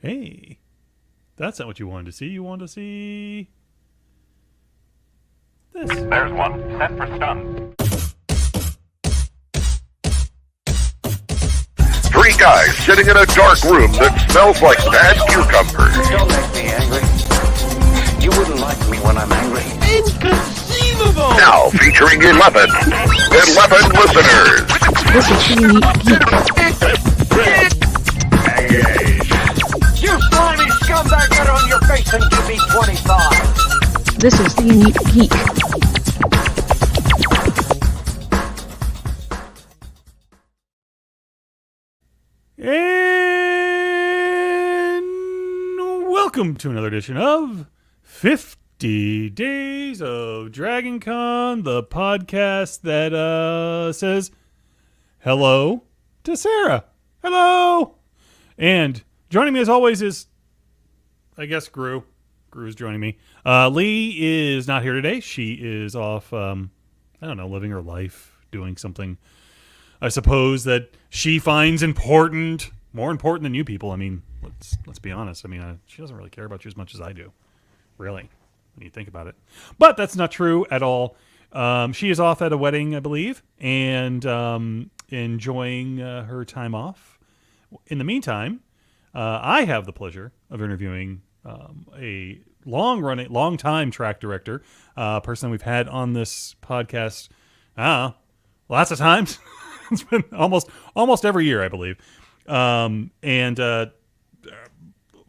Hey, that's not what you wanted to see. You wanted to see this. There's one. Set for stun. Three guys sitting in a dark room that smells like bad cucumbers. Don't make me angry. You wouldn't like me when I'm angry. Inconceivable! Now featuring 11 listeners. This is the Unique Geek. You slimy scumbag, get on your face and give me 25. This is the Unique Geek. And welcome to another edition of 50 Days of Dragon Con, the podcast that says hello to Sarah. Hello! And joining me as always is, I guess, Gru. Gru is joining me. Lee is not here today. She is off, I don't know, living her life, doing something, I suppose, that she finds important, more important than you people. I mean, let's be honest. I mean, she doesn't really care about you as much as I do, really, when you think about it. But that's not true at all. She is off at a wedding, I believe, and enjoying her time off. In the meantime, I have the pleasure of interviewing a long-time track director, person we've had on this podcast, lots of times. It's been almost every year, I believe. And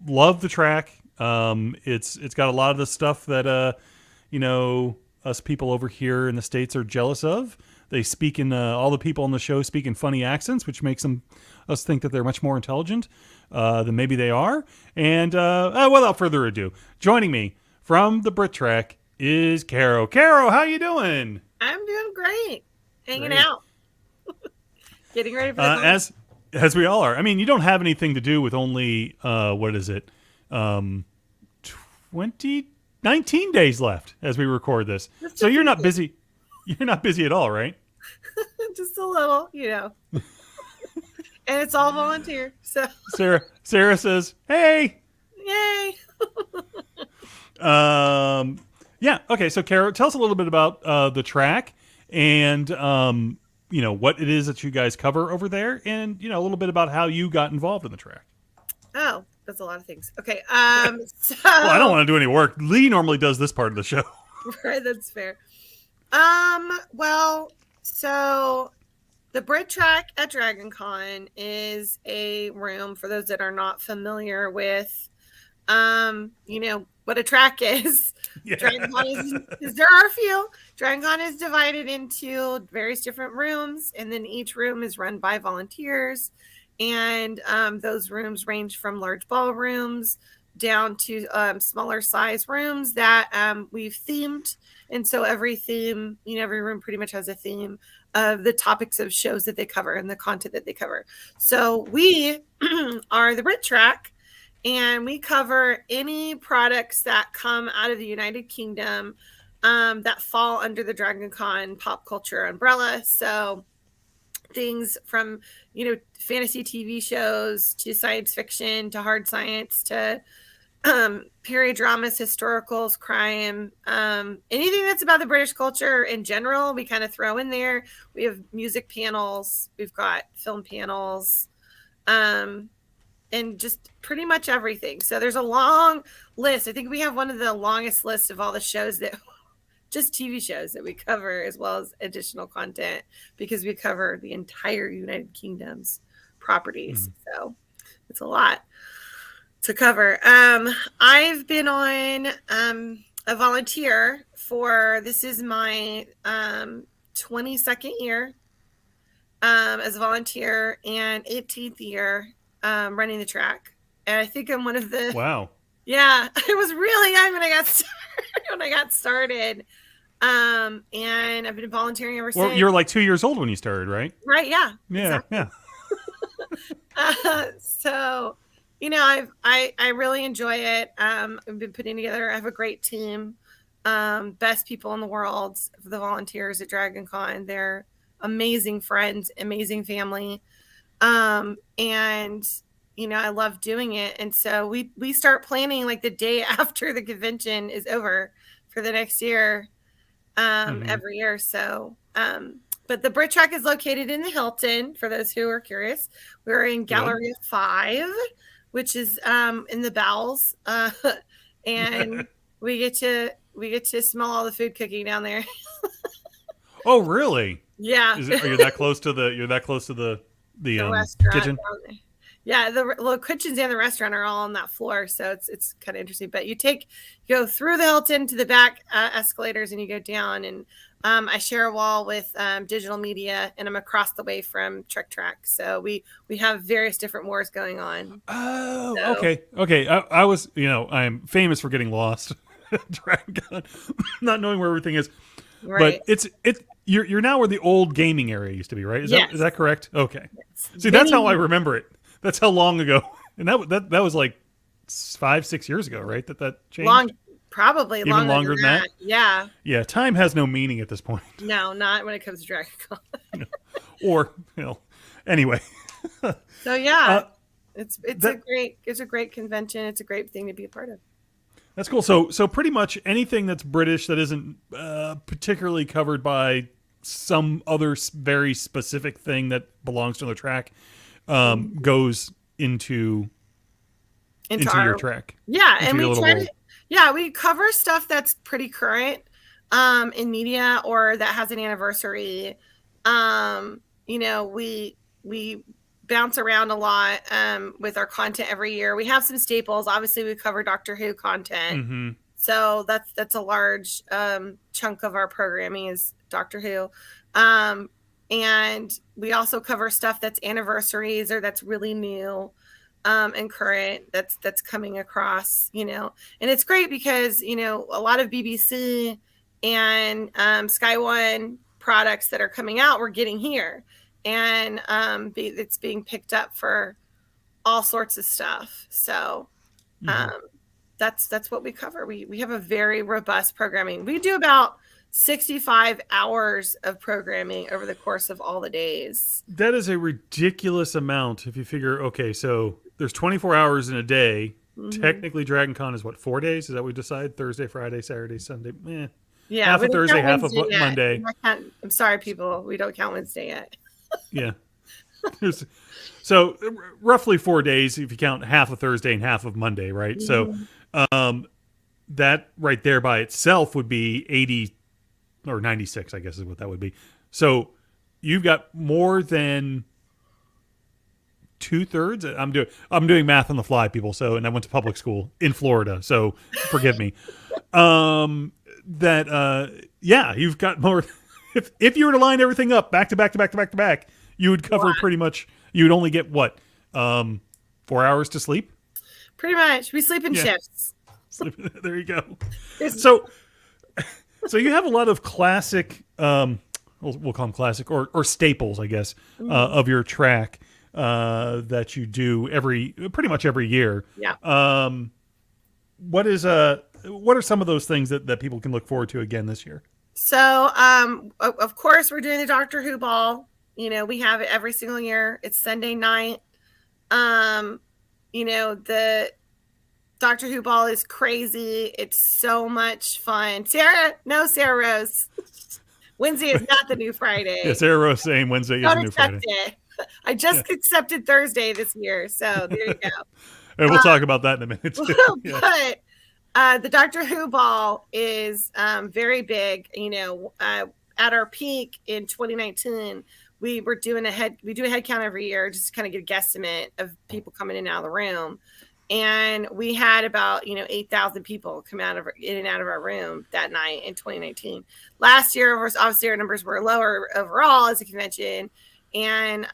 love the track. It's got a lot of the stuff that us people over here in the States are jealous of. They speak in all the people on the show speak in funny accents, which makes us think that they're much more intelligent than maybe they are. And without further ado, joining me from the BritTrack is Caro. Caro, how you doing? I'm doing great. Hanging out. Getting ready for the as we all are. I mean, you don't have anything to do with only what is it? 19 days left as we record this. So you're not busy. You're not busy at all, right? Just a little, and it's all volunteer. So Sarah says, "Hey, yay!" Yeah. Okay. So, Caro, tell us a little bit about the track and what it is that you guys cover over there, and a little bit about how you got involved in the track. Oh, that's a lot of things. Okay. So well, I don't want to do any work. Lee normally does this part of the show. Right. That's fair. Well, so the BritTrack at Dragon Con is a room for those that are not familiar with, what a track is. Yeah. Dragon Con is there are a few. Dragon Con is divided into various different rooms, and then each room is run by volunteers. And those rooms range from large ballrooms down to smaller size rooms that we've themed. And so every room pretty much has a theme of the topics of shows that they cover and the content that they cover. So we are the BritTrack, and we cover any products that come out of the United Kingdom that fall under the Dragon Con pop culture umbrella. So things from, fantasy TV shows to science fiction to hard science to period dramas, historicals, crime, anything that's about the British culture in general, we kind of throw in there. We have music panels, we've got film panels, and just pretty much everything. So there's a long list. I think we have one of the longest lists of all the shows that just TV shows that we cover, as well as additional content, because we cover the entire United Kingdom's properties. So it's a lot to cover. I've been on a volunteer this is my 22nd year as a volunteer and 18th year running the track. And I think I'm one of the... Wow. Yeah, I was really young when I got started. And I've been volunteering ever since. Well, you were like 2 years old when you started, right? Right, yeah. Yeah, exactly. yeah. So, I really enjoy it. I've been putting together, I have a great team. Best people in the world, the volunteers at Dragon Con. They're amazing friends, amazing family. And I love doing it. And so we start planning like the day after the convention is over for the next year, every year. So, but the BritTrack is located in the Hilton, for those who are curious. We're in Galleria 5, which is in the bowels. And we get to smell all the food cooking down there. Oh, really? Yeah. Are you that close to the restaurant kitchen? down there. Yeah, the kitchens and the restaurant are all on that floor, so it's kind of interesting. But you go through the Hilton to the back escalators, and you go down. And I share a wall with digital media, and I'm across the way from BritTrack. So we have various different wars going on. Oh, so. Okay. I was, I'm famous for getting lost, Dragon Con, not knowing where everything is. Right. But you're now where the old gaming area used to be, right? Is that correct? Okay. Yes. See, that's how I remember it. That's how long ago, and that was like 5-6 years ago, right? That changed. Probably even longer than that. Yeah. Yeah. Time has no meaning at this point. No, not when it comes to Dragon Con. Or anyway. So yeah, it's a great convention. It's a great thing to be a part of. That's cool. So pretty much anything that's British that isn't particularly covered by some other very specific thing that belongs to the track goes into your track. Yeah, and we cover stuff that's pretty current in media or that has an anniversary. We bounce around a lot with our content every year. We have some staples. Obviously, we cover Doctor Who content. Mm-hmm. So that's a large chunk of our programming is Doctor Who. And we also cover stuff that's anniversaries or that's really new and current that's coming across, and it's great because, a lot of BBC and Sky One products that are coming out, we're getting here. And it's being picked up for all sorts of stuff. So that's what we cover. We have a very robust programming. We do about 65 hours of programming over the course of all the days. That is a ridiculous amount if you figure, okay, so there's 24 hours in a day. Mm-hmm. Technically, Dragon Con is 4 days? Is that what we decide? Thursday, Friday, Saturday, Sunday? Yeah, half of Thursday, half of Monday. I'm sorry, people. We don't count Wednesday yet. Yeah. So roughly 4 days if you count half of Thursday and half of Monday, right? Mm-hmm. So that right there by itself would be 80 or 96, I guess is what that would be. So you've got more than 2/3. I'm doing math on the fly, people. So, and I went to public school in Florida, so forgive me. You've got more. If you were to line everything up back to back, you would cover pretty much. You would only get 4 hours to sleep. Pretty much, we sleep in shifts. There you go. So you have a lot of classic. We'll call them classic or staples, I guess, of your track that you do pretty much every year. Yeah. What are some of those things that people can look forward to again this year? So, of course, we're doing the Doctor Who ball. We have it every single year. It's Sunday night. The Doctor Who ball is crazy. It's so much fun. Sarah Rose. Wednesday is not the new Friday. Yeah, Sarah Rose saying Wednesday is the new Friday. It. I just accepted Thursday this year. So there you go. And we'll talk about that in a minute too. But the Doctor Who ball is very big. At our peak in 2019, we do a head count every year just to kind of get a guesstimate of people coming in and out of the room. And we had about 8,000 people come in and out of our room that night in 2019. Last year, obviously our numbers were lower overall as a convention, and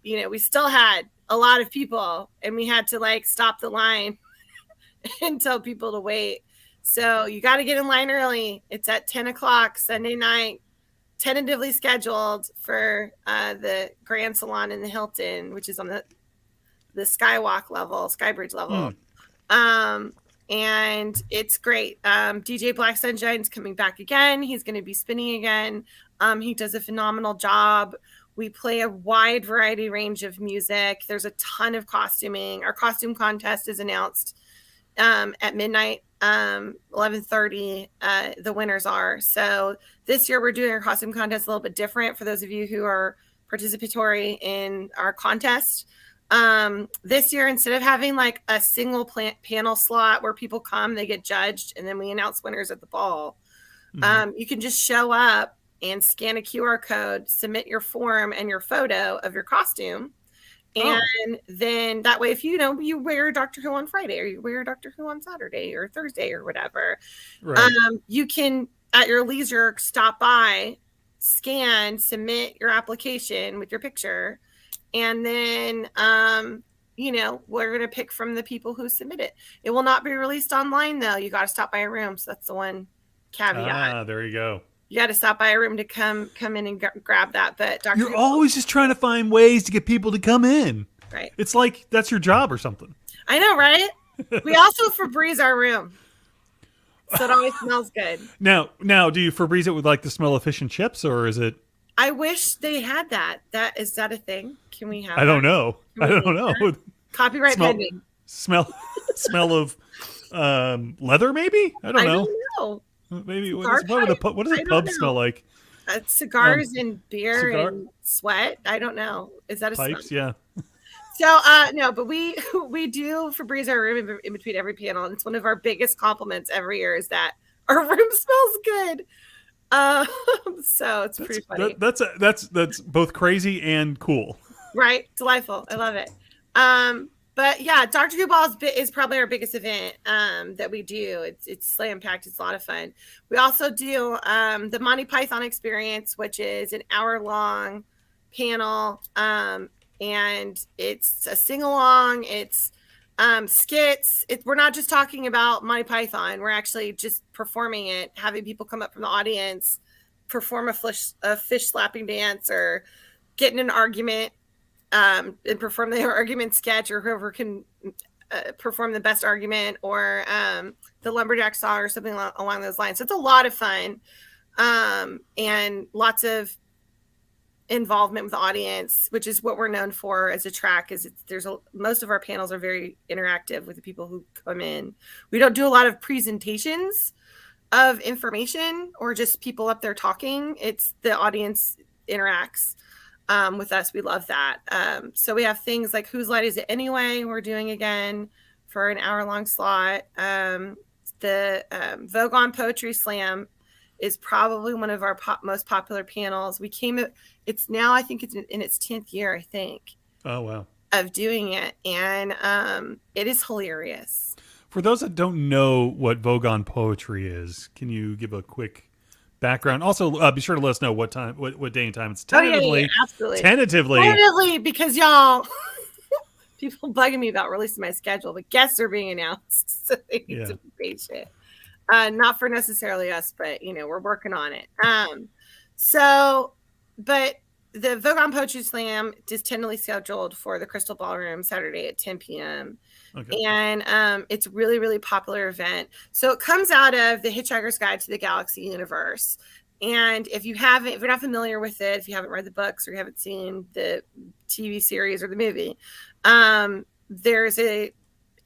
we still had a lot of people, and we had to stop the line and tell people to wait. So you got to get in line early. It's at 10 o'clock Sunday night, tentatively scheduled for the Grand Salon in the Hilton, which is on the Skybridge level. And it's great. DJ Black Sunshine's coming back again. He's going to be spinning again. He does a phenomenal job. We play a wide variety range of music. There's a ton of costuming. Our costume contest is announced at midnight, 11:30. The winners are. So this year we're doing our costume contest a little bit different for those of you who are participatory in our contest. This year, instead of having like a single panel slot where people come, they get judged, and then we announce winners at the ball. You can just show up and scan a QR code, submit your form and your photo of your costume. And then that way, if you wear Doctor Who on Friday, or you wear Doctor Who on Saturday or Thursday or whatever, you can at your leisure stop by, scan, submit your application with your picture, and then we're going to pick from the people who submit it. It will not be released online, though. You got to stop by a room, so that's the one caveat. There you go. You got to stop by a room to come in and grab that. But You're always just trying to find ways to get people to come in. Right. It's like that's your job or something. I know, right? We also Febreze our room, so it always smells good. Now, do you Febreze it with like the smell of fish and chips, or is it? I wish they had that. Is that a thing? Can we have? I don't know. Copyright pending. Smell of leather, maybe. I don't know. know. Maybe what does a pub smell like? Cigars and beer and sweat. I don't know. Is that a pipes? smell? Yeah. So no, but we do Febreze our room in between every panel, and it's one of our biggest compliments every year is that our room smells good. So it's pretty funny. That's both crazy and cool. Right, delightful. I love it. But yeah, Doctor Who Ball is probably our biggest event that we do. It's slam packed. It's a lot of fun. We also do the Monty Python Experience, which is an hour-long panel, and it's a sing-along. It's skits. We're not just talking about Monty Python. We're actually just performing it, having people come up from the audience, perform a fish slapping dance, or get in an argument. And perform the argument sketch, or whoever can perform the best argument, or the lumberjack song, or something along those lines. So it's a lot of fun, and lots of involvement with the audience, which is what we're known for as a track. Most of our panels are very interactive with the people who come in. We don't do a lot of presentations of information or just people up there talking. It's the audience interacts with us. We love that. So we have things like Whose Light Is It Anyway? We're doing again for an hour-long slot. The Vogon Poetry Slam is probably one of our most popular panels. It's now, I think it's in its 10th year, I think. Oh, wow. Of doing it. And it is hilarious. For those that don't know what Vogon poetry is, can you give a quick background? Also, be sure to let us know what time, what day and time. It's tentatively. Absolutely. Tentatively, because y'all, people bugging me about releasing my schedule, but guests are being announced, so they need to be patient. Not for necessarily us, but we're working on it. But the Vogon Poetry Slam is tentatively scheduled for the Crystal Ballroom Saturday at 10 p.m. Okay. And it's a really, really popular event. So it comes out of the Hitchhiker's Guide to the Galaxy universe. And if you're not familiar with it, if you haven't read the books or you haven't seen the TV series or the movie, there's a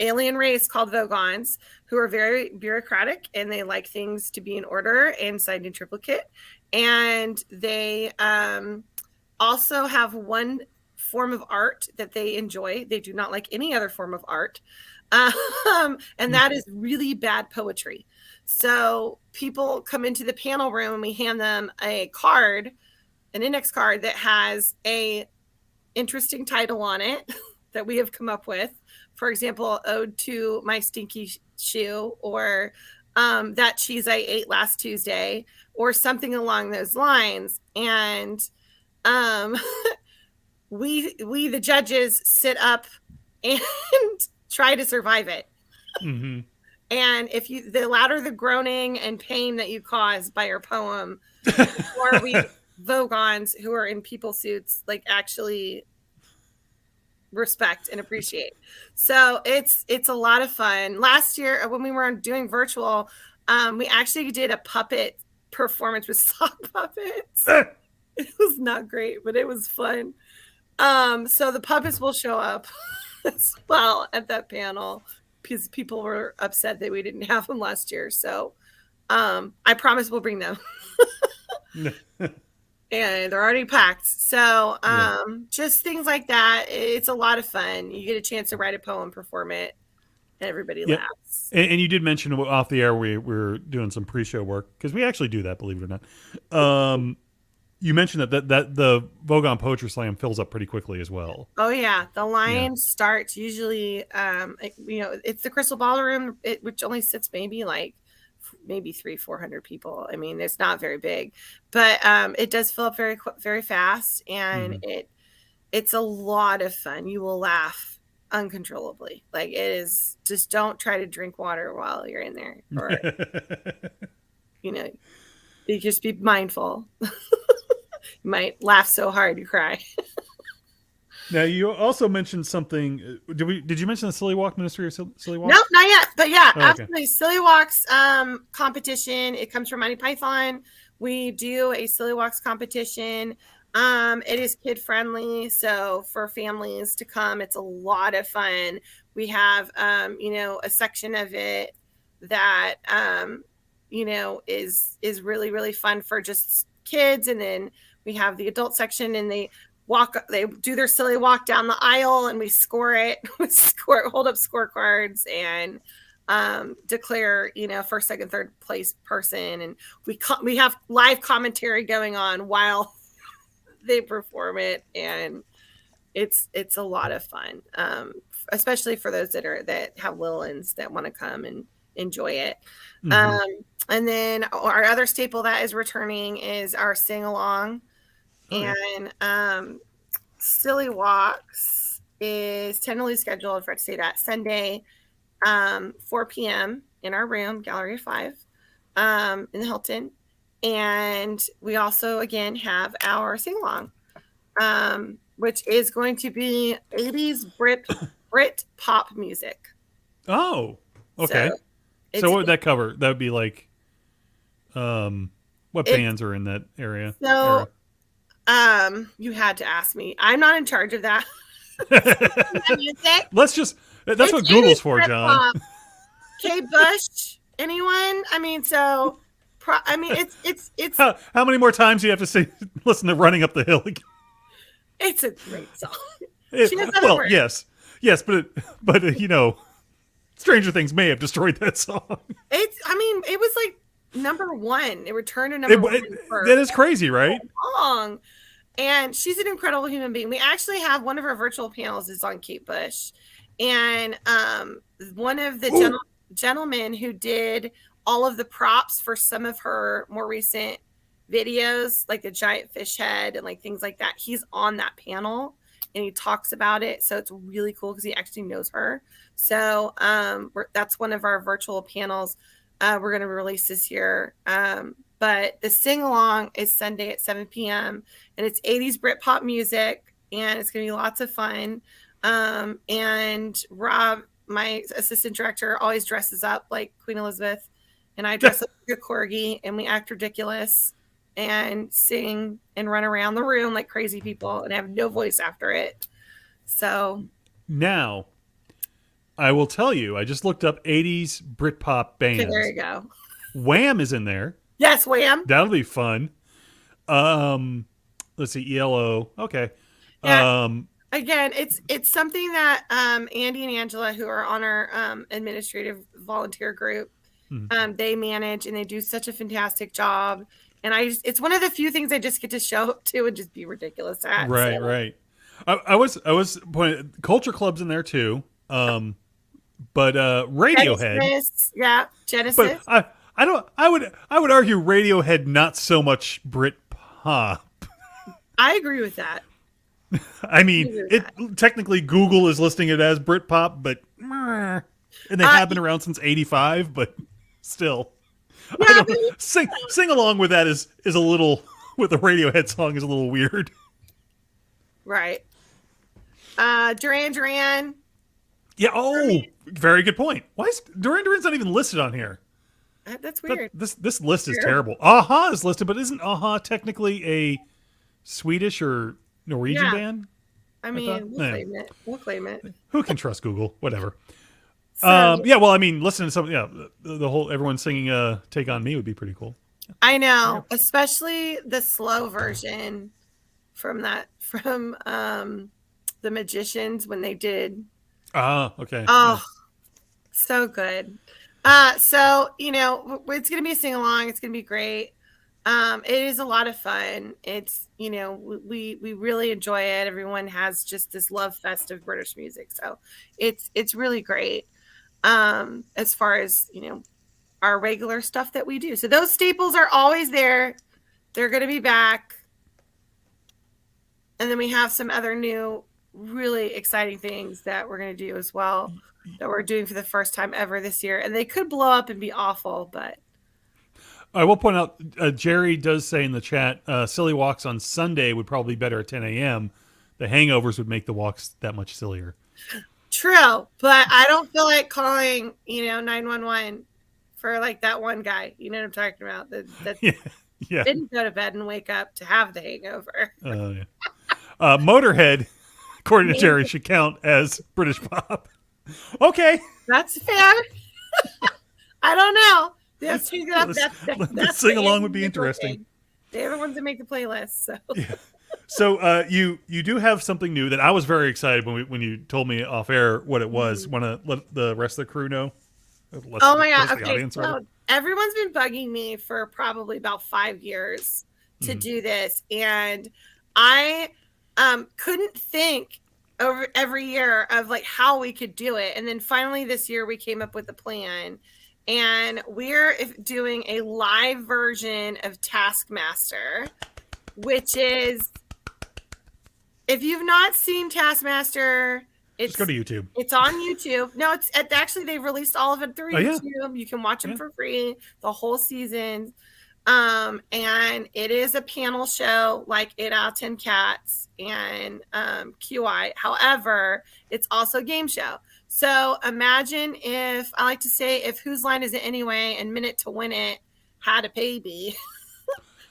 alien race called Vogons who are very bureaucratic, and they like things to be in order and signed in triplicate. And they also have one form of art that they enjoy. They do not like any other form of art. And that is really bad poetry. So people come into the panel room and we hand them a card, an index card that has a interesting title on it that we have come up with. For example, Ode to My Stinky Shoe, or That Cheese I Ate Last Tuesday, or something along those lines. And we the judges sit up and try to survive it. Mm-hmm. And the louder the groaning and pain that you cause by your poem, or we Vogons who are in people suits actually respect and appreciate. So it's a lot of fun. Last year when we were doing virtual, we actually did a puppet performance with sock puppets. It was not great, but it was fun. So the puppets will show up as well at that panel because people were upset that we didn't have them last year. So I promise we'll bring them. And they're already packed. So just things like that. It's a lot of fun. You get a chance to write a poem, perform it, and everybody laughs. And you did mention off the air we're doing some pre-show work because we actually do that, believe it or not. You mentioned that the Vogon Poetry Slam fills up pretty quickly as well. Oh yeah, the line starts usually. It's the Crystal Ballroom, which only sits maybe 300-400 people. I mean, it's not very big, but it does fill up very very fast, and it's a lot of fun. You will laugh uncontrollably. Like, it is. Just don't try to drink water while you're in there, or you just be mindful. You might laugh so hard you cry. Now, you also mentioned something. Did you mention the Silly Walk Ministry or Silly Walk? Nope, not yet. But yeah, okay. Absolutely. Silly Walks competition. It comes from Monty Python. We do a Silly Walks competition. It is kid friendly, so for families to come, it's a lot of fun. We have a section of it that is really really fun for just kids, and then we have the adult section, and they do their silly walk down the aisle, and we score it. Hold up scorecards and declare first, second, third place person, and we have live commentary going on while they perform it, and it's a lot of fun, especially for those that have little ones that want to come and enjoy it. And then our other staple that is returning is our sing along. And Silly Walks is tentatively scheduled for it to stay that Sunday, 4 p.m. in our room, Gallery 5, in the Hilton. And we also, again, have our sing along, which is going to be 80s Brit pop music. Oh, okay. So what would that cover? That would be like, what bands are in that area? So, you had to ask me. I'm not in charge of that. That's what Google's for, John. Kate Bush, anyone? I mean, so, it's. How many more times do you have to listen to Running Up the Hill again? It's a great song. Yes, but Stranger Things may have destroyed that song. It was like number one. It returned to number one. That is crazy, right? Long. And she's an incredible human being. We actually have one of our virtual panels is on Kate Bush. And one of the gentlemen who did all of the props for some of her more recent videos, like the giant fish head and like things like that, he's on that panel and he talks about it. So it's really cool because he actually knows her. So that's one of our virtual panels we're going to release this year. But the sing along is Sunday at 7 p.m. and it's 80s Britpop music, and it's going to be lots of fun. And Rob, my assistant director, always dresses up like Queen Elizabeth, and I dress up like a corgi, and we act ridiculous and sing and run around the room like crazy people and have no voice after it. So now, I will tell you, I just looked up 80s Britpop bands. Okay, there you go. Wham is in there. Yes, Wham. That'll be fun. Let's see, ELO. Okay. Yeah. Again, it's something that Andy and Angela, who are on our administrative volunteer group, they manage, and they do such a fantastic job. And it's one of the few things I just get to show up to and just be ridiculous at. Right, so. Right. I was pointing, Culture Club's in there too. But Radiohead. Genesis. But I would argue Radiohead not so much Britpop. I agree with that. I mean, technically Google is listing it as Britpop, but and they have been around since '85, but still, Yeah, sing along with that is a little with a Radiohead song is a little weird. Right. Duran. Yeah. Oh, very good point. Why is Duran's not even listed on here? That's weird. This list is terrible. Aha is listed, but isn't Aha technically a Swedish or Norwegian Yeah. band. I thought- mean, we'll yeah. claim it. We'll claim it. Who can trust Google? Whatever. So, Yeah, well, I mean, listen to some. Yeah, the whole everyone singing "Take on Me" would be pretty cool. I know, especially the slow version from the Magicians when they did. Ah, okay. Oh, so good. So it's gonna be a sing along. It's gonna be great. It is a lot of fun. It's we really enjoy it. Everyone has just this love fest of British music, so it's really great. As far as our regular stuff that we do, so those staples are always there. They're going to be back, and then we have some other new, really exciting things that we're going to do as well. That we're doing for the first time ever this year, and they could blow up and be awful, but. I will point out, Jerry does say in the chat, silly walks on Sunday would probably be better at 10 a.m. The hangovers would make the walks that much sillier. True, but I don't feel like calling, 911 for like that one guy. You know what I'm talking about? That Yeah. didn't go to bed and wake up to have the hangover. Yeah. Motorhead, according to Jerry, should count as British pop. Okay. That's fair. I don't know. That's The sing along would be interesting. They're the ones that make the playlist. So. Yeah. So you do have something new that I was very excited when you told me off air what it was. Want to let the rest of the crew know? Oh my god! Okay, so everyone's been bugging me for probably about 5 years to do this, and I couldn't think over every year of like how we could do it, and then finally this year we came up with a plan, and we're doing a live version of Taskmaster, which is. If you've not seen Taskmaster, just go to YouTube. It's on YouTube. No, it's actually they've released all of it through YouTube. Yeah. You can watch them for free, the whole season. And it is a panel show like 8 Out of 10 Cats and QI. However, it's also a game show. So imagine if I like to say if Whose Line Is It Anyway and Minute to Win It had a baby,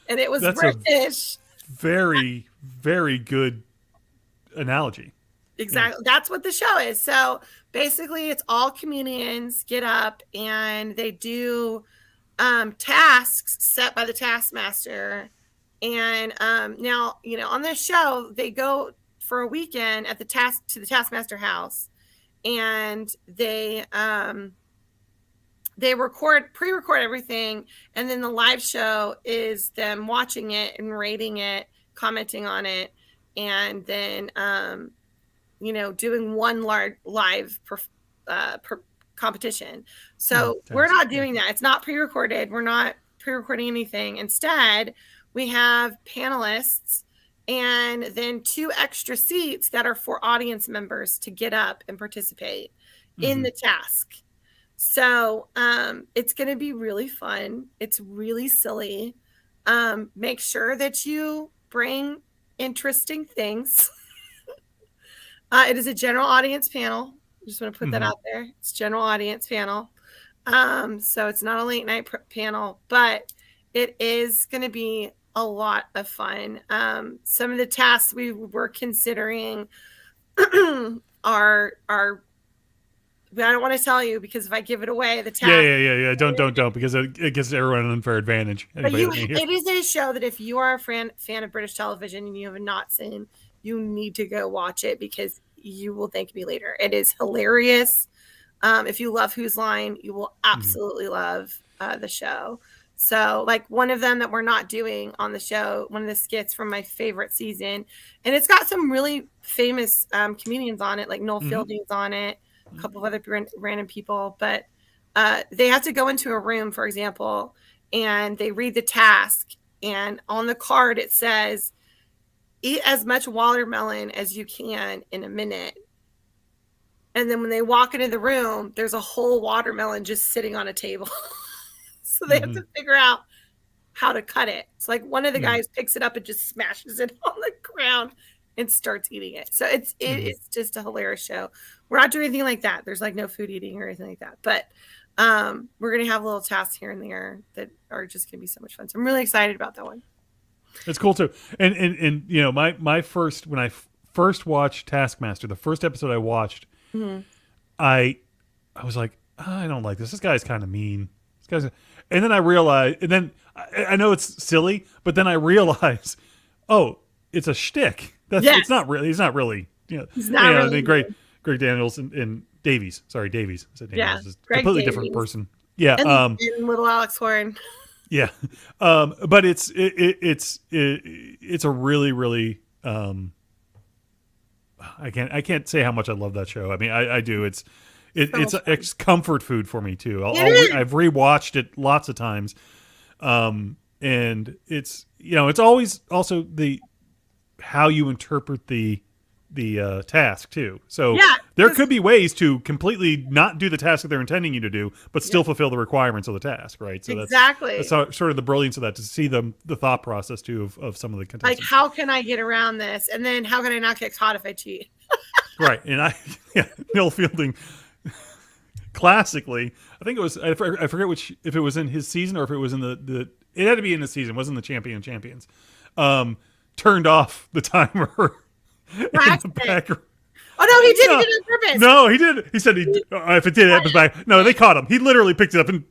and it was British. Very, very good analogy. Exactly. Yeah. That's what the show is. So basically it's all comedians get up and they do tasks set by the Taskmaster. And now, on this show, they go for a weekend to the Taskmaster house, and they pre-record everything, and then the live show is them watching it and rating it, commenting on it, and then doing one large live competition. So we're not doing that. It's not pre-recorded. We're not pre-recording anything. Instead, we have panelists and then 2 extra seats that are for audience members to get up and participate in the task. So it's going to be really fun. It's really silly. Make sure that you bring interesting things. It is a general audience panel. I just want to put that out there. It's general audience panel. So it's not a late night panel, but it is going to be a lot of fun. Some of the tasks we were considering are I don't want to tell you because if I give it away, the task. Yeah. Don't because it gives everyone an unfair advantage. It is a show that if you are a fan of British television and you have not seen, you need to go watch it because you will thank me later. It is hilarious. If you love Whose Line, you will absolutely love the show. So like one of them that we're not doing on the show, one of the skits from my favorite season, and it's got some really famous comedians on it, like Noel Fielding's on it, a couple of other random people, but they have to go into a room, for example, and they read the task, and on the card it says, eat as much watermelon as you can in a minute. And then when they walk into the room, there's a whole watermelon just sitting on a table. So they have to figure out how to cut it. It's like one of the guys picks it up and just smashes it on the ground and starts eating it. So it's just a hilarious show. We're not doing anything like that. There's like no food eating or anything like that. But we're going to have little tasks here and there that are just going to be so much fun. So I'm really excited about that one. It's cool too. And you know, my first, when I first watched Taskmaster, the first episode I watched, I was like, I don't like this. This guy's kind of mean. This guy's, and then I realized, and then I know it's silly, but then I realized, oh, it's a shtick. It's not really. He's not really. You know, He's not really. I mean, Greg Daniels and Davies. Sorry, Davies. I said Daniels. Is a completely Davies. different person. Yeah. And little Alex Horn. Yeah. But it's a really, really. I can't say how much I love that show. I mean, I do. It's comfort food for me too. I've rewatched it lots of times, and it's, you know, it's always also how you interpret the task too. So there could be ways to completely not do the task that they're intending you to do, but still fulfill the requirements of the task, right? So that's sort of the brilliance of that, to see the thought process too of some of the contestants. Like, how can I get around this? And then how can I not get caught if I cheat? Right. And Neil Fielding, classically, I think it was, I forget which, if it was in his season or if it was in it had to be in the season, wasn't the Champions. Turned off the timer. In the back. Oh no, he did it on purpose. No, he did. He said if it did, it was back. No, they caught him. He literally picked it up and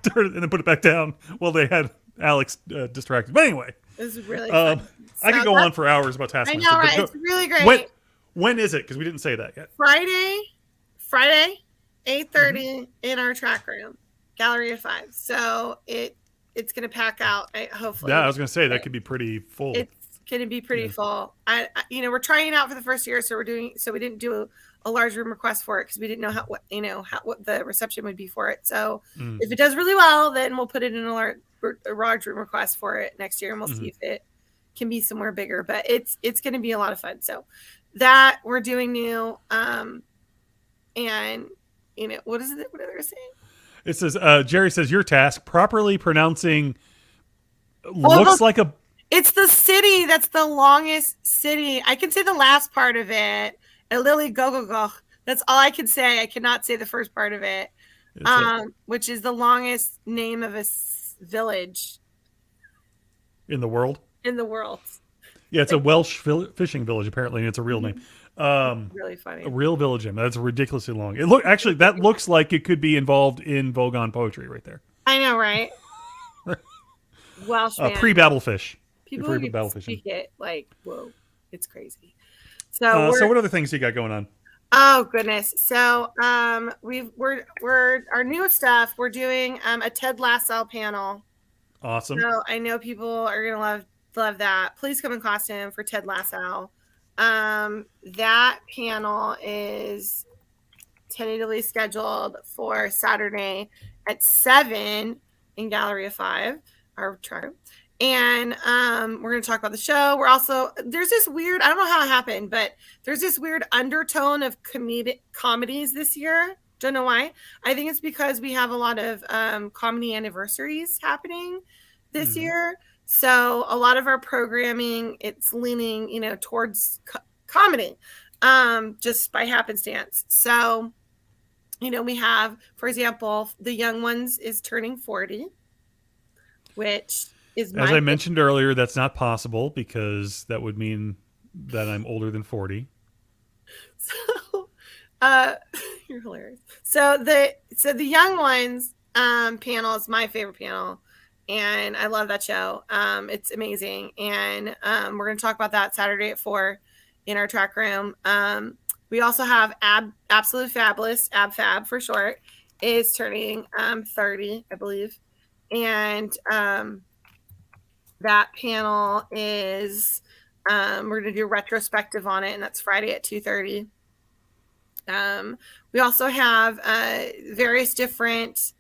turned it and then put it back down while they had Alex distracted. But anyway, it was really fun. I could go on for hours about Taskmaster. I know, right? It's really great. When is it? Because we didn't say that yet. Friday, 8:30 in our track room, Gallery of 5. So it's gonna pack out. Hopefully. Yeah, I was gonna say that could be pretty full. It's gonna be pretty full. We're trying it out for the first year, so we didn't do a large room request for it because we didn't know what the reception would be for it. So if it does really well, then we'll put it in a large room request for it next year, and we'll see if it can be somewhere bigger. But it's going to be a lot of fun. So that we're doing new, and what is it? What are they saying? It says Jerry says your task properly pronouncing looks like a. It's the city that's the longest city. I can say the last part of it. Lily go. That's all I can say. I cannot say the first part of it, which is the longest name of a village in the world. Yeah, it's a Welsh fishing village apparently, and it's a real name. Really funny. A real village name. That's ridiculously long. That looks like it could be involved in Vogon poetry right there. I know, right? Welsh pre-Babelfish. People who speak it like, whoa, it's crazy. So what other things you got going on? Oh goodness. So we're our newest stuff. We're doing a Ted Lassell panel. Awesome. So I know people are gonna love that. Please come in costume for Ted Lassell. That panel is tentatively scheduled for Saturday at 7 in Gallery of 5, our chart. And we're going to talk about the show. We're also, there's this weird, I don't know how it happened, but there's this weird undertone of comedies this year. Don't know why. I think it's because we have a lot of comedy anniversaries happening this year. So a lot of our programming, it's leaning, towards comedy, just by happenstance. So, we have, for example, The Young Ones is turning 40, which is as I mentioned earlier, that's not possible because that would mean that I'm older than 40. So, you're hilarious. So the Young Ones panel is my favorite panel, and I love that show. It's amazing, and we're going to talk about that Saturday at 4 in our track room. We also have Absolute Fabulous, AbFab for short, is turning 30, I believe, and that panel is we're going to do a retrospective on it, and that's Friday at 2:30. We also have various different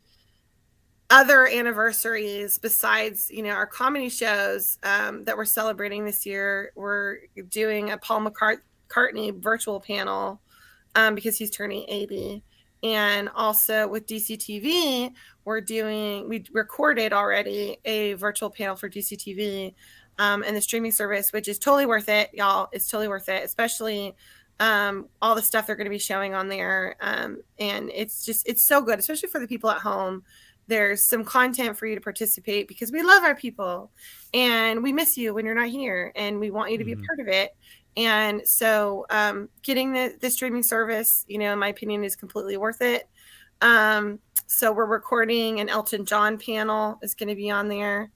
other anniversaries besides, our comedy shows that we're celebrating this year. We're doing a Paul McCartney virtual panel because he's turning 80. And also with DCTV, we recorded already a virtual panel for DCTV and the streaming service, which is totally worth it, y'all. It's totally worth it, especially all the stuff they're going to be showing on there. And it's so good, especially for the people at home there's some content for you to participate because we love our people and we miss you when you're not here and we want you to be a part of it. And so getting the streaming service, in my opinion, is completely worth it. So we're recording an Elton John panel is going to be on there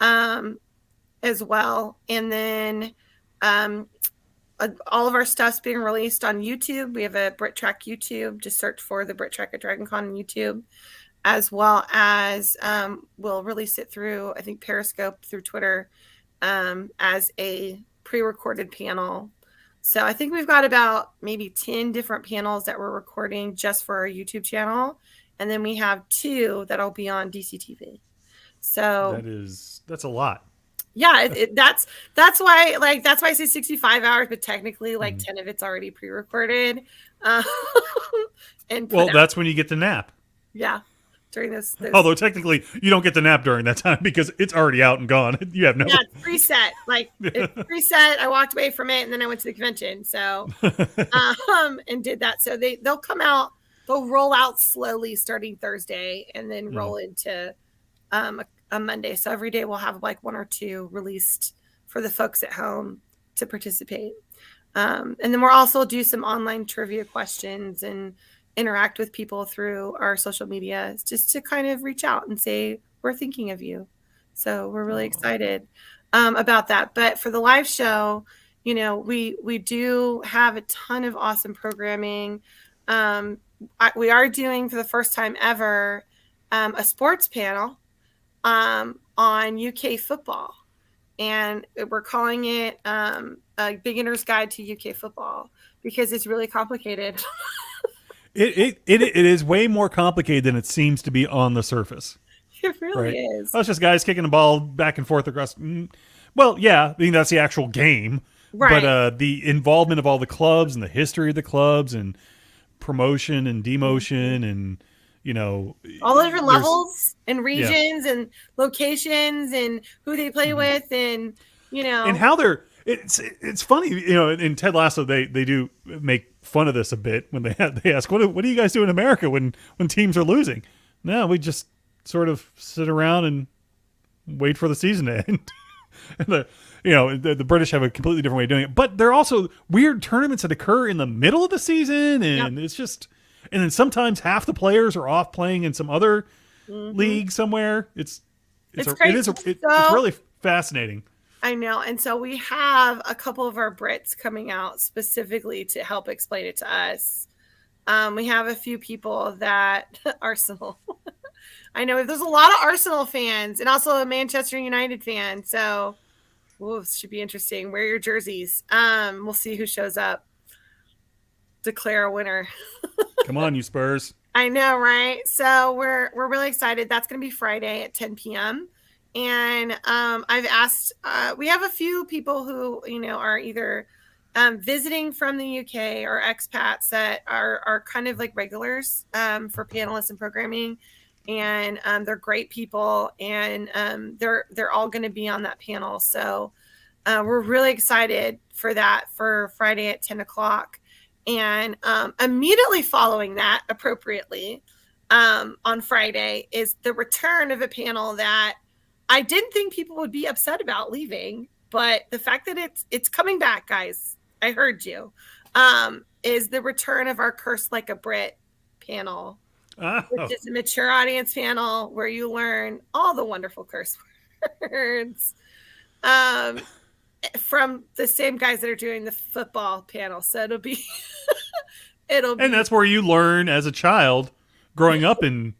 as well. And then all of our stuff's being released on YouTube. We have a BritTrack YouTube. Just search for the BritTrack at DragonCon on YouTube, as well as we'll release it through, I think, Periscope, through Twitter, as a pre-recorded panel. So I think we've got about maybe 10 different panels that we're recording just for our YouTube channel. And then we have 2 that'll be on DCTV. So that's a lot. Yeah, that's why I say 65 hours, but technically 10 of it's already pre-recorded. And that's when you get the nap. Yeah. During this. Although technically you don't get the nap during that time because it's already out and gone. You have no. Yeah, it's preset. It's preset. I walked away from it and then I went to the convention. So, and did that. So they'll come out. They'll roll out slowly starting Thursday and then roll into a Monday. So every day we'll have 1 or 2 released for the folks at home to participate. And then we'll also do some online trivia questions and interact with people through our social media just to kind of reach out and say, we're thinking of you. So we're really excited about that. But for the live show, we do have a ton of awesome programming. We are doing for the first time ever a sports panel on UK football. And we're calling it a beginner's guide to UK football because it's really complicated. It is way more complicated than it seems to be on the surface. It really is. Oh, it's just guys kicking the ball back and forth across. Well, yeah, I mean, that's the actual game. Right. But the involvement of all the clubs and the history of the clubs and promotion and demotion and, all the different levels and regions and locations and who they play with and, And how they're... It's funny, in Ted Lasso, they do make fun of this a bit when they ask, what do you guys do in America when teams are losing? No, we just sort of sit around and wait for the season to end. And the British have a completely different way of doing it, but there are also weird tournaments that occur in the middle of the season, and it's just, and then sometimes half the players are off playing in some other league somewhere. It's really fascinating. I know. And so we have a couple of our Brits coming out specifically to help explain it to us. We have a few people that Arsenal. I know there's a lot of Arsenal fans and also a Manchester United fan. So this should be interesting. Wear your jerseys. We'll see who shows up. Declare a winner. Come on, you Spurs. I know, right? So we're really excited. That's going to be Friday at 10 p.m. And I've asked, we have a few people who, are either visiting from the UK or expats that are kind of like regulars for panelists and programming. And they're great people and they're all going to be on that panel. So we're really excited for that for Friday at 10 o'clock. And immediately following that, appropriately, on Friday is the return of a panel that I didn't think people would be upset about leaving, but the fact that it's coming back, guys, I heard you, is the return of our Curse Like a Brit panel, which is a mature audience panel where you learn all the wonderful curse words from the same guys that are doing the football panel. So it'll be, and that's where you learn as a child growing up in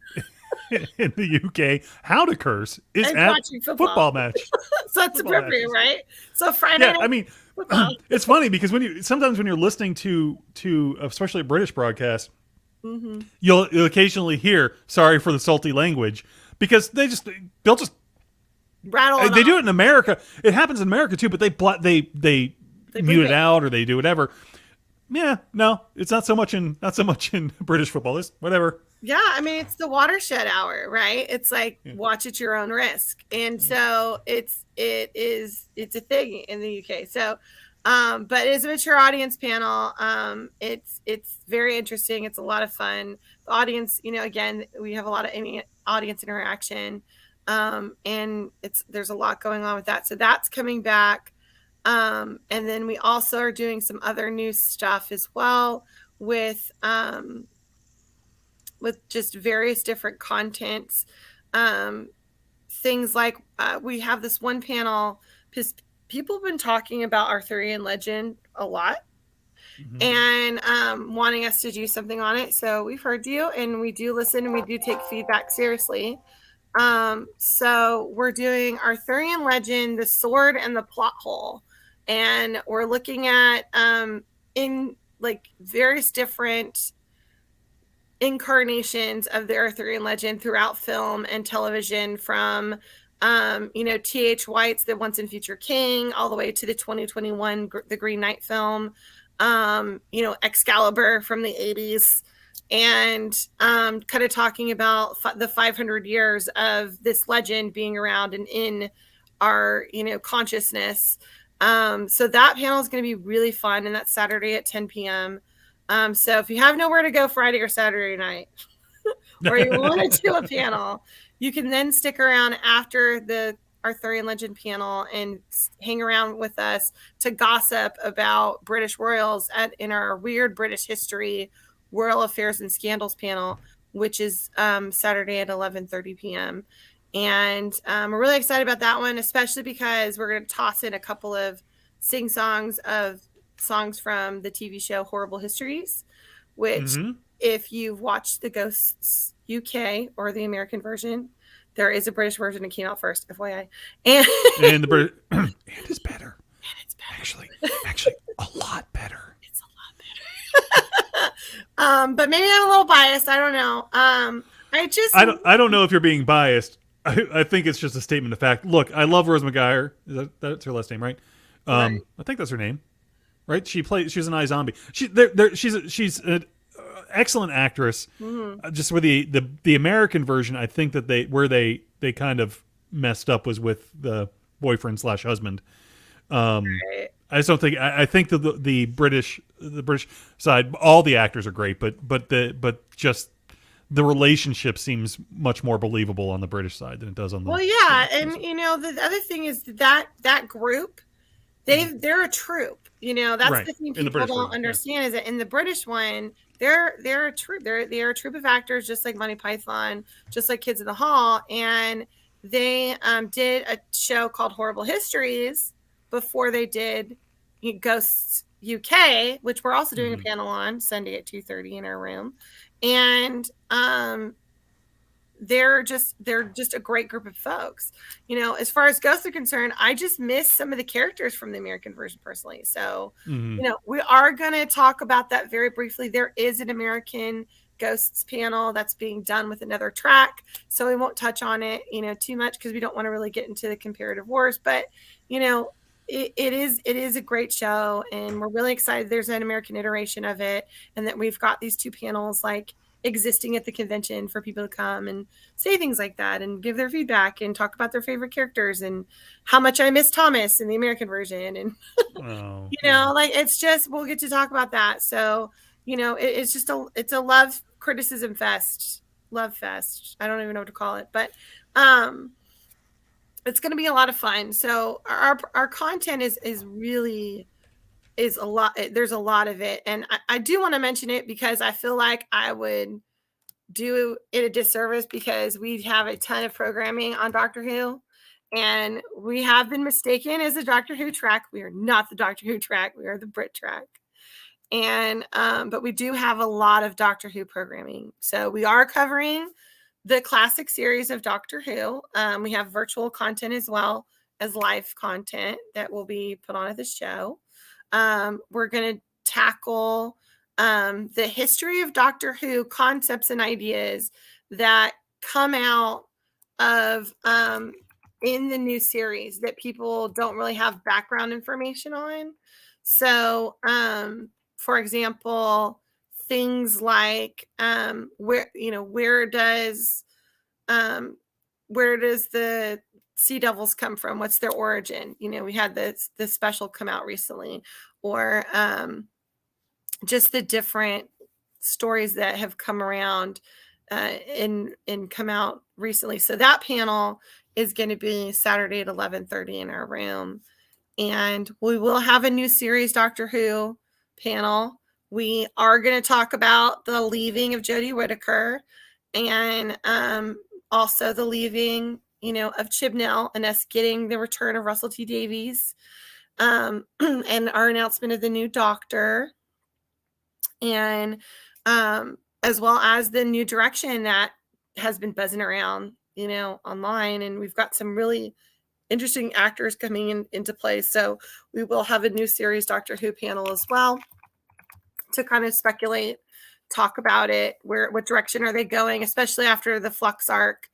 the UK how to curse is and at watching football match. So it's appropriate, right? So Friday night. I mean, it's funny because sometimes when you're listening to especially a British broadcast, you'll occasionally hear "sorry for the salty language" because they'll just rattle. They do it in America. It happens in America too, but they mute it out or they do whatever. Yeah, no, it's not so much in British football. It's whatever. Yeah, I mean, it's the watershed hour, right? It's like watch at your own risk, and so it's a thing in the UK. So But it is a mature audience panel. It's very interesting. It's a lot of fun. The audience, again, we have a lot of audience interaction, and there's a lot going on with that. So that's coming back, and then we also are doing some other new stuff as well with just various different contents. Things like we have this one panel because people have been talking about Arthurian legend a lot, and wanting us to do something on it. So we've heard you, and we do listen, and we do take feedback seriously. So we're doing Arthurian legend, the sword and the plot hole, and we're looking at in like various different incarnations of the Arthurian legend throughout film and television, from T.H. White's The Once and Future King all the way to the 2021 The Green Knight film, Excalibur from the 80s, and kind of talking about the 500 years of this legend being around and in our consciousness. So that panel is going to be really fun, and that's Saturday at 10 p.m. So if you have nowhere to go Friday or Saturday night, or you want to do a panel, you can then stick around after the Arthurian Legend panel and hang around with us to gossip about British royals in our Weird British History, Royal Affairs and Scandals panel, which is Saturday at 11:30 p.m. And we're really excited about that one, especially because we're going to toss in a couple of sing-songs of songs from the TV show Horrible Histories, which if you've watched the Ghosts UK or the American version, there is a British version that came out first, FYI. And the British and it's better. And it's better. Actually a lot better. It's a lot better. But maybe I'm a little biased. I don't know. I don't know if you're being biased. I think it's just a statement of fact. Look, I love Rose McGuire. That's her last name, right? Right. I think that's her name. Right? She's an iZombie. She's an excellent actress. Just with the American version, I think that they kind of messed up was with the boyfriend / husband. Right. I just don't think. I think the British side, all the actors are great, but just the relationship seems much more believable on the British side than it does on the. Well, yeah, and the other thing is that group, they're a troupe. That's right. the thing In the people British don't version, understand is that in the British one, they're a troupe. They're a troupe of actors, just like Monty Python, just like Kids in the Hall, and they did a show called Horrible Histories before they did Ghosts UK, which we're also doing a panel on Sunday at 2:30 in our room, and they're just a great group of folks. As far as ghosts are concerned, I just miss some of the characters from the American version personally. So, we are going to talk about that very briefly. There is an American ghosts panel that's being done with another track, so we won't touch on it, too much because we don't want to really get into the comparative wars. But, it is a great show, and we're really excited there's an American iteration of it, and that we've got these two panels existing at the convention for people to come and say things like that and give their feedback and talk about their favorite characters and how much I miss Thomas in the American version. And, it's just, we'll get to talk about that. So, it's just it's a love criticism fest, love fest. I don't even know what to call it, but, it's going to be a lot of fun. So our content is really a lot. There's a lot of it. And I do want to mention it because I feel like I would do it a disservice because we have a ton of programming on Doctor Who, and we have been mistaken as a Doctor Who track. We are not the Doctor Who track. We are the BritTrack. And, but we do have a lot of Doctor Who programming. So we are covering the classic series of Doctor Who. We have virtual content as well as live content that will be put on at the show. We're going to tackle the history of Doctor Who concepts and ideas that come out of in the new series that people don't really have background information on. So, for example, things like where does the sea devils come from? What's their origin? We had this special come out recently, or just the different stories that have come around and come out recently. So that panel is going to be Saturday at 11:30 in our room. And we will have a new series Doctor Who panel. We are going to talk about the leaving of Jodie Whittaker, and also the leaving, of Chibnall, and us getting the return of Russell T Davies, and our announcement of the new Doctor, and as well as the new direction that has been buzzing around, online. And we've got some really interesting actors coming into play. So we will have a new series Doctor Who panel as well to kind of speculate, talk about it, what direction are they going, especially after the Flux arc.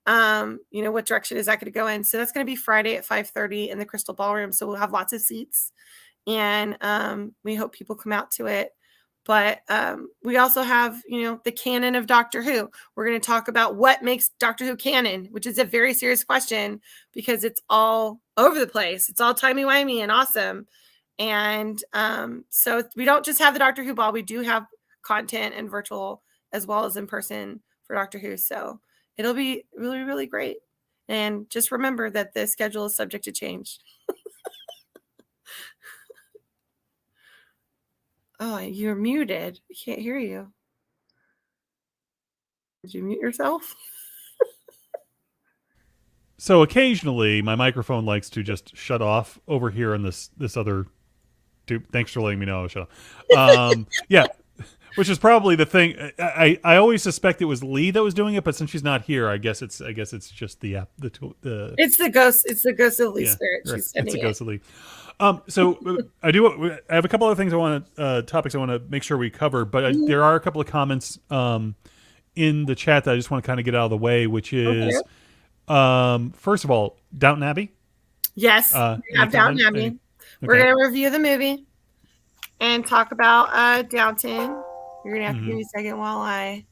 What direction is that going to go in? So that's going to be Friday at 5:30 in the Crystal Ballroom. So we'll have lots of seats, and we hope people come out to it. But we also have, the canon of Doctor Who. We're going to talk about what makes Doctor Who canon, which is a very serious question because it's all over the place. It's all timey-wimey and awesome. And so we don't just have the Doctor Who ball. We do have content and virtual as well as in person for Doctor Who. So it'll be really, really great. And just remember that the schedule is subject to change. Oh, you're muted. I can't hear you. Did you mute yourself? So occasionally my microphone likes to just shut off over here on this other tube. Thanks for letting me know. Shut off. Yeah, which is probably the thing. I always suspect it was Lee that was doing it, but since she's not here, I guess it's just the app. It's the ghost. It's the ghost of Lee spirit. She's it's the ghost of Lee. So I have a couple other things topics I want to make sure we cover, but there are a couple of comments in the chat that I just want to kind of get out of the way, which is, first of all, Downton Abbey. Yes, we have Downton Abbey. Okay. We're going to review the movie and talk about Downton. You're going to have to give me a second while I...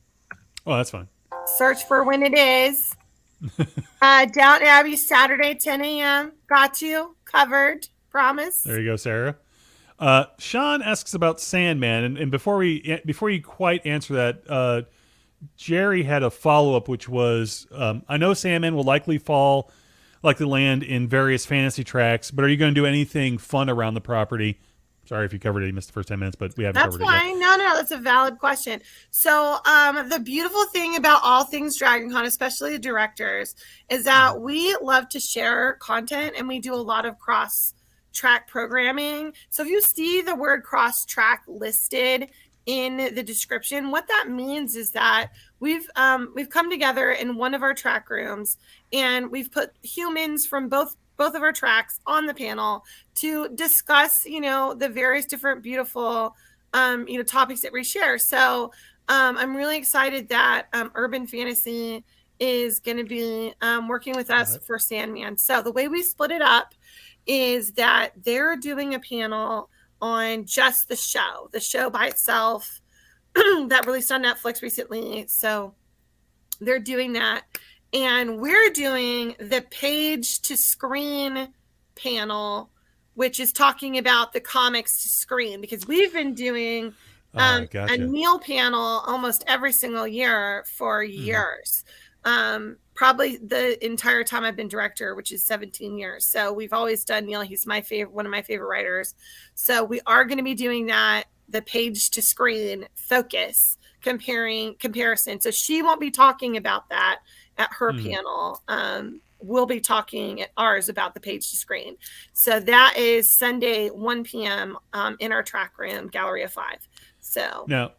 Oh, that's fine. Search for when it is. Downton Abbey, Saturday, 10 a.m. Got you covered. Promise. There you go, Sarah. Sean asks about Sandman, and before you quite answer that, Jerry had a follow-up, which was, I know Sandman will likely land in various fantasy tracks, but are you going to do anything fun around the property? Sorry if you covered it. You missed the first 10 minutes, but we haven't covered it yet. That's fine. No, that's a valid question. So the beautiful thing about all things Dragon Con, especially the directors, is that we love to share content, and we do a lot of cross-track programming. So if you see the word cross-track listed in the description, what that means is that we've come together in one of our track rooms, and we've put humans from both of our tracks on the panel to discuss, the various different beautiful, topics that we share. So I'm really excited that Urban Fantasy is going to be working with us for Sandman. So the way we split it up is that they're doing a panel on just the show by itself that released on Netflix recently. So they're doing that. And we're doing the page to screen panel, which is talking about the comics to screen, because we've been doing a Neil panel almost every single year for years. Probably the entire time I've been director, which is 17 years. So we've always done Neil. He's one of my favorite writers. So we are going to be doing that, the page to screen focus comparison. So she won't be talking about that at her panel. We'll be talking at ours about the page to screen. So that is Sunday, 1 p.m. In our track room, Galleria 5. So now,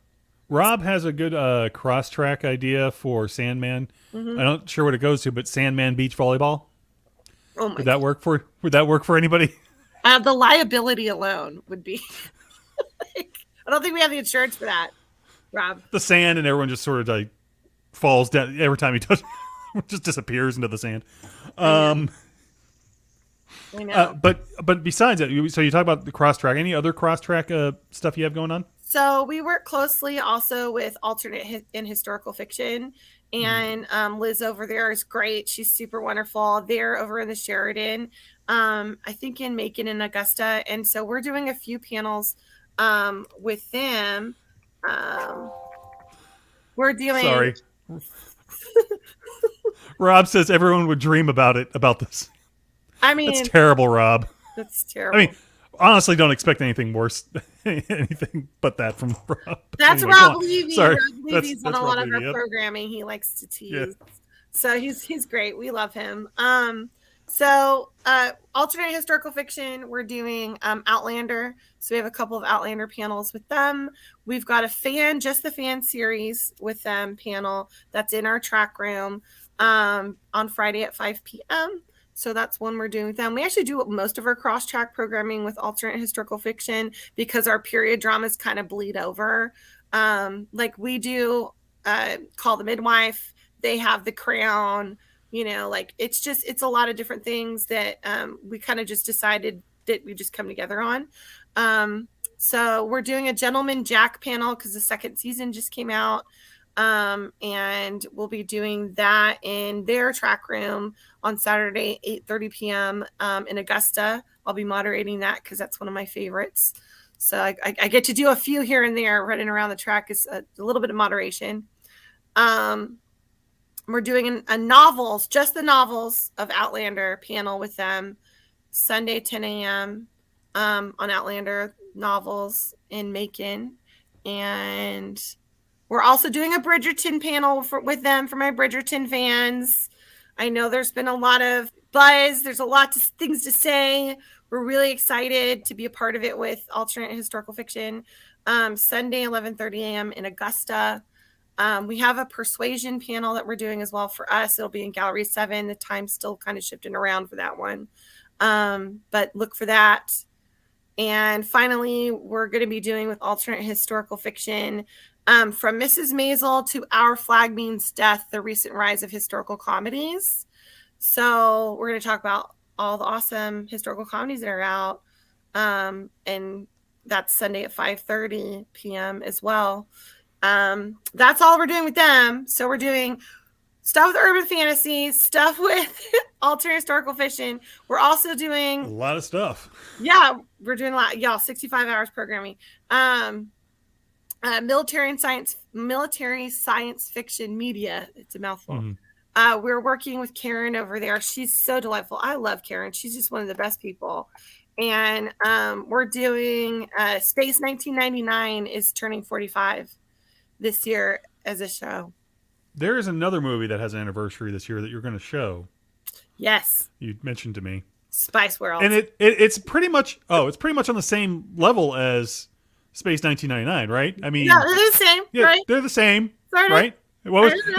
Rob has a good cross-track idea for Sandman. I'm not sure what it goes to, but Sandman beach volleyball. Oh my! Would that work for anybody? The liability alone would be. I don't think we have the insurance for that, Rob. The sand and everyone just sort of like falls down every time he does. Just disappears into the sand. I know. But besides that, so you talk about the cross track. Any other cross track stuff you have going on? So we work closely also with alternate in historical fiction. And Liz over there is great. She's super wonderful. They're over in the Sheridan, I think in Macon and Augusta. And so we're doing a few panels with them. We're doing. Sorry. Rob says everyone would dream about this. I mean, that's terrible, Rob. That's terrible. I mean, honestly, don't expect anything worse, anything but that from Rob. That's anyway, Rob Levy. Sorry. Rob Levy's on a lot of our Levy, programming. He likes to tease. Yeah. So he's great. We love him. So alternate historical fiction, we're doing Outlander. So we have a couple of Outlander panels with them. We've got just the fan series with them panel that's in our track room on Friday at 5 p.m. So that's one we're doing with them. We actually do most of our cross-track programming with alternate historical fiction because our period dramas kind of bleed over. Like we do Call the Midwife. They have The Crown. Like it's a lot of different things that we kind of just decided that we just come together on. So we're doing a Gentleman Jack panel because the second season just came out. And we'll be doing that in their track room on Saturday, 8:30 p.m. In Augusta. I'll be moderating that because that's one of my favorites. So I get to do a few here and there running around the track is a little bit of moderation. We're doing just the novels of Outlander panel with them Sunday, 10 a.m. On Outlander novels in Macon. And we're also doing a Bridgerton panel with them for my Bridgerton fans. I know there's been a lot of buzz. There's a lot of things to say. We're really excited to be a part of it with alternate historical fiction. Sunday, 11:30 a.m. in Augusta. We have a persuasion panel that we're doing as well for us. It'll be in Gallery 7. The time's still kind of shifting around for that one. But look for that. And finally, we're going to be doing with alternate historical fiction from Mrs. Maisel to Our Flag Means Death, the recent rise of historical comedies. So we're going to talk about all the awesome historical comedies that are out. And that's Sunday at 5:30 p.m. as well. That's all we're doing with them. So we're doing stuff with urban fantasy, stuff with alternate historical fiction. We're also doing a lot of stuff. Yeah, we're doing a lot. Y'all, 65 hours programming. Military science fiction media. It's a mouthful. Mm-hmm. We're working with Karen over there. She's so delightful. I love Karen. She's just one of the best people. And we're doing Space 1999 is turning 45 this year as a show. There is another movie that has an anniversary this year that you're going to show. Yes. You mentioned to me. Spice World. And it's pretty much on the same level as Space 1999, right? I mean, yeah, they're the same, yeah, right? They're the same, sort of. Right?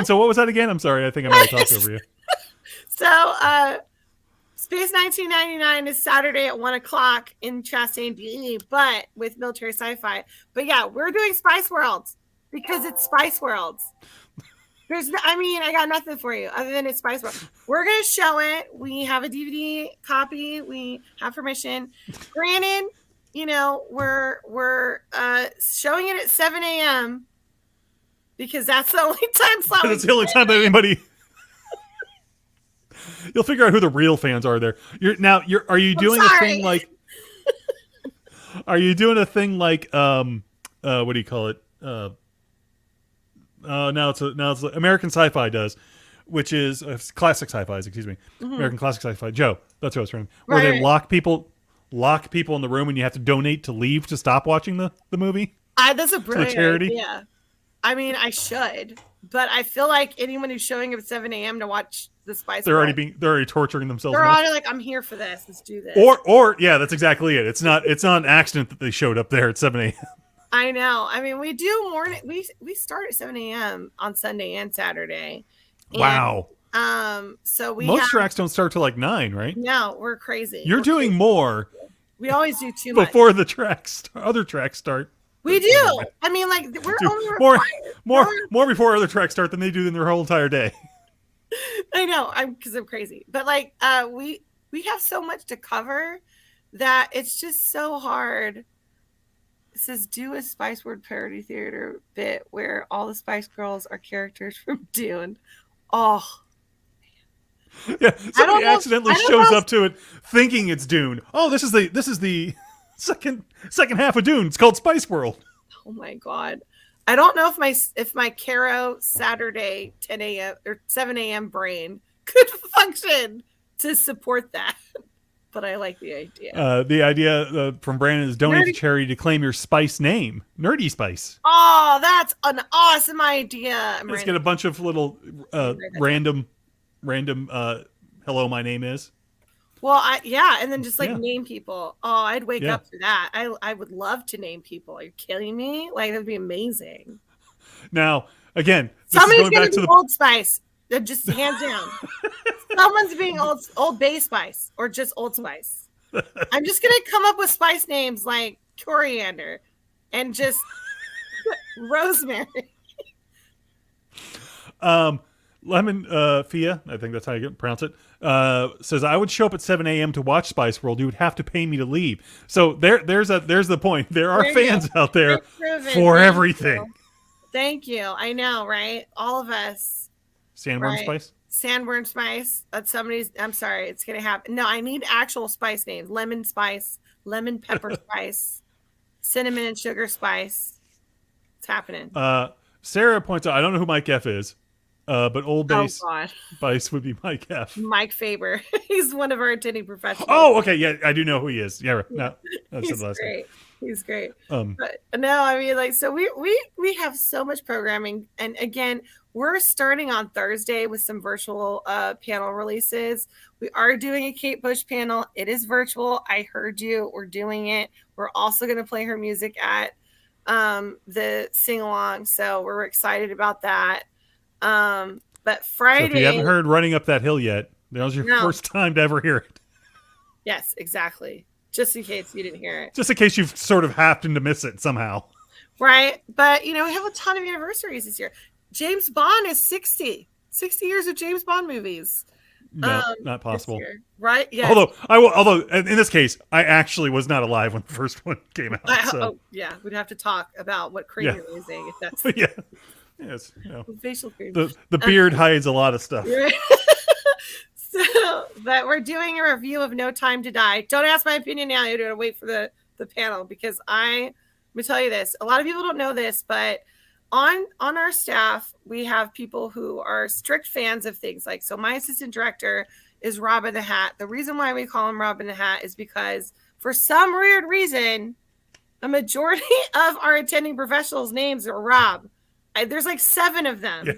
So what was that again? I'm sorry. I think I might have talked over you. So, Space 1999 is Saturday at 1:00 in Chastain, DE, but with military sci-fi. But yeah, we're doing Spice Worlds because it's Spice Worlds. I got nothing for you other than it's Spice World. We're going to show it. We have a DVD copy. We have permission. Granted, we're showing it at 7 a.m. because that's the only time slot. That's the only time that anybody. You'll figure out who the real fans are there. Are you doing a thing like? Are you doing a thing like what do you call it? Now it's American Sci-Fi does, which is classic sci-fi. Excuse me, American classic sci-fi. Joe, that's what I was trying. Where they lock people in the room and you have to donate to leave to stop watching the movie. That's a brilliant idea. I mean, I should, but I feel like anyone who's showing up at 7 a.m. to watch the Spice, they're already torturing themselves. They're already like, I'm here for this. Let's do this. Or yeah, that's exactly it. It's not an accident that they showed up there at 7 a.m. I know. I mean, we do morning. We start at 7 a.m. on Sunday and Saturday. And, wow. So most tracks don't start till like 9, right? No, we're crazy. You're doing more. We always do too much before the other tracks start. We do. I mean, like we're only required more before other tracks start than they do in their whole entire day. I know. Because I'm crazy, but like we have so much to cover that it's just so hard. says do a Spice World parody theater bit where all the Spice Girls are characters from Dune. Oh, Yeah, somebody accidentally shows up to it thinking it's Dune. Oh, this is the second half of Dune. It's called Spice World. oh my God. I don't know if my Caro Saturday 10 a.m. or 7 a.m. brain could function to support that, but I like the idea. The idea from Brandon is donate to charity to claim your spice name, Nerdy Spice. Oh, that's an awesome idea. Let's get a bunch of little random. Hello, my name is. Well, and then just name people. Oh, I'd wake up for that. I would love to name people. Are you kidding me? Like that'd be amazing. Now, again, somebody's going to be Old Spice. Just hands down. Someone's being Old Bay Spice or just Old Spice. I'm just going to come up with spice names like coriander and just rosemary. Lemon Fia, I think that's how you pronounce it, says I would show up at 7 a.m. to watch Spice World. You would have to pay me to leave. So there's the point. There are fans out there for everything. Thank you. I know, right? All of us. Sandworm Spice? Sandworm Spice. That's somebody's. I'm sorry. It's going to happen. No, I need actual spice names. Lemon Spice, Lemon Pepper Spice, Cinnamon and Sugar Spice. It's happening. Sarah points out, I don't know who Mike F is. But Old Base God. Spice would be Mike F. Mike Faber. He's one of our attending professionals. Oh, okay. Yeah, I do know who he is. Yeah, no, that's He's the last great. He's great. But no, I mean, like, so we have so much programming. And again, we're starting on Thursday with some virtual panel releases. We are doing a Kate Bush panel. It is virtual. I heard you. We're doing it. We're also going to play her music at the sing-along. So we're excited about that. But Friday, so if you haven't heard Running Up That Hill yet, that was your first time to ever hear it. Yes, exactly. Just in case you didn't hear it. Just in case you've sort of happened to miss it somehow. Right. But, we have a ton of anniversaries this year. James Bond is 60. 60 years of James Bond movies. No, not possible. Right? Yeah. Although in this case, I actually was not alive when the first one came out. We'd have to talk about what cream you're using if that's Yes, facial cream. The beard hides a lot of stuff. But we're doing a review of No Time to Die. Don't ask my opinion now. You're going to wait for the panel because let me tell you this. A lot of people don't know this, but on our staff, we have people who are strict fans of things like, so my assistant director is Robin the Hat. The reason why we call him Robin the Hat is because for some weird reason, a majority of our attending professionals' names are Rob. There's like 7 of them. Yeah.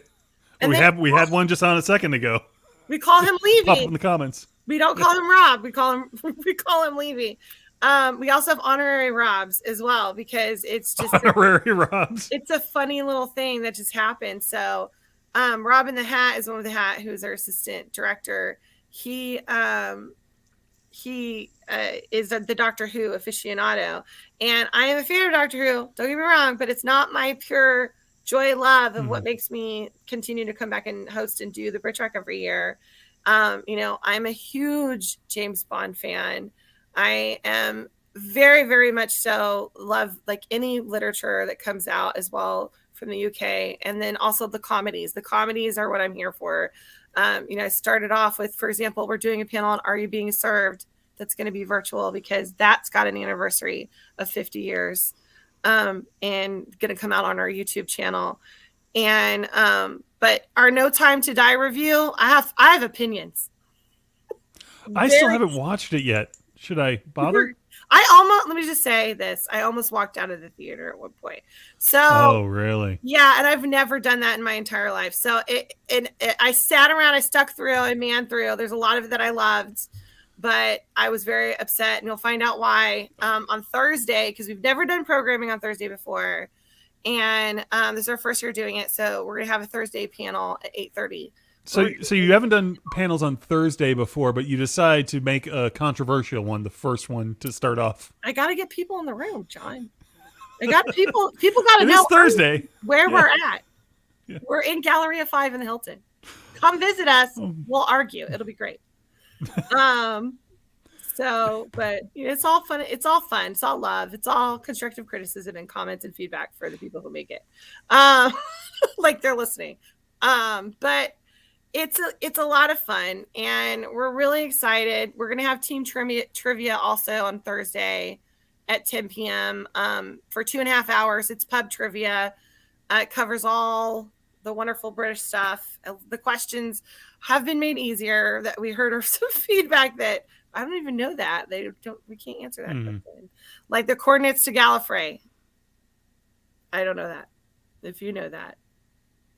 We had one just on a second ago. We call him Levy. Pop up in the comments. We don't call him Rob. We call him Levy. We also have honorary Robs as well because it's just honorary Robs. It's a funny little thing that just happened. So, Robin the Hat is one of the Hat, who is our assistant director. He is the Doctor Who aficionado, and I am a fan of Doctor Who. Don't get me wrong, but it's not my pure joy, love of what makes me continue to come back and host and do the BritTrack every year. I'm a huge James Bond fan. I am very, very much so love like any literature that comes out as well from the UK. And then also the comedies. The comedies are what I'm here for. I started off with, for example, we're doing a panel on Are You Being Served? That's going to be virtual because that's got an anniversary of 50 years. And going to come out on our YouTube channel. And but our No Time to Die review, I have opinions. I still haven't watched it yet. Should I bother? Let me just say this. I almost walked out of the theater at one point. So oh, really? Yeah, and I've never done that in my entire life. So I sat around, I stuck through and man through. There's a lot of it that I loved. But I was very upset, and you'll find out why on Thursday, because we've never done programming on Thursday before, and this is our first year doing it, so we're going to have a Thursday panel at 8:30. So you haven't done panels on Thursday before, but you decide to make a controversial one, the first one to start off. I got to get people in the room, John. I got people got to know Thursday where we're at. Yeah. We're in Galleria 5 in the Hilton. Come visit us. We'll argue. It'll be great. So, but it's all fun. It's all fun. It's all love. It's all constructive criticism and comments and feedback for the people who make it. Like they're listening. But it's a lot of fun, and we're really excited. We're gonna have team trivia also on Thursday at 10 p.m. For 2.5 hours. It's pub trivia. It covers all the wonderful British stuff. The questions have been made easier. That we heard some feedback that I don't even know that we can't answer that question. Like the coordinates to Gallifrey. I don't know that. If you know that,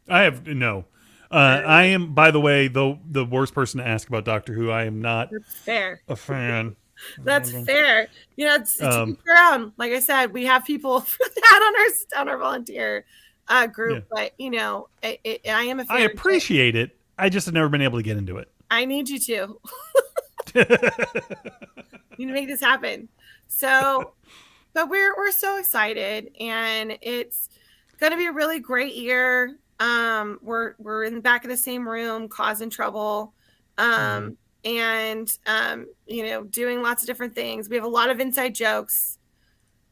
I have no. I am, by the way, the worst person to ask about Doctor Who. I am not fair. a fan. That's fair. It's around. Like I said, we have people for that on our volunteer group. Yeah. But I am a fan. I appreciate it. I just have never been able to get into it. I need you to. You need to make this happen. So, but we're so excited, and it's going to be a really great year. We're in the back of the same room, causing trouble, and doing lots of different things. We have a lot of inside jokes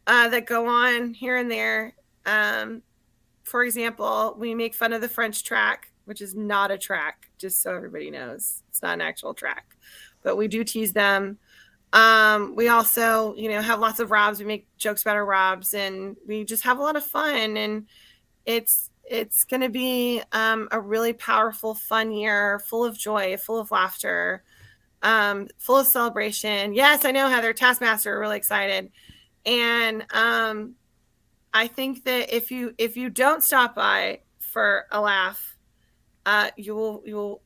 that go on here and there. For example, we make fun of the French track, which is not a track, just so everybody knows. It's not an actual track, but we do tease them. We also, have lots of Robs. We make jokes about our Robs, and we just have a lot of fun. And it's going to be a really powerful, fun year, full of joy, full of laughter, full of celebration. Yes, I know, Heather, Taskmaster, we're really excited. And I think that if you don't stop by for a laugh, you'll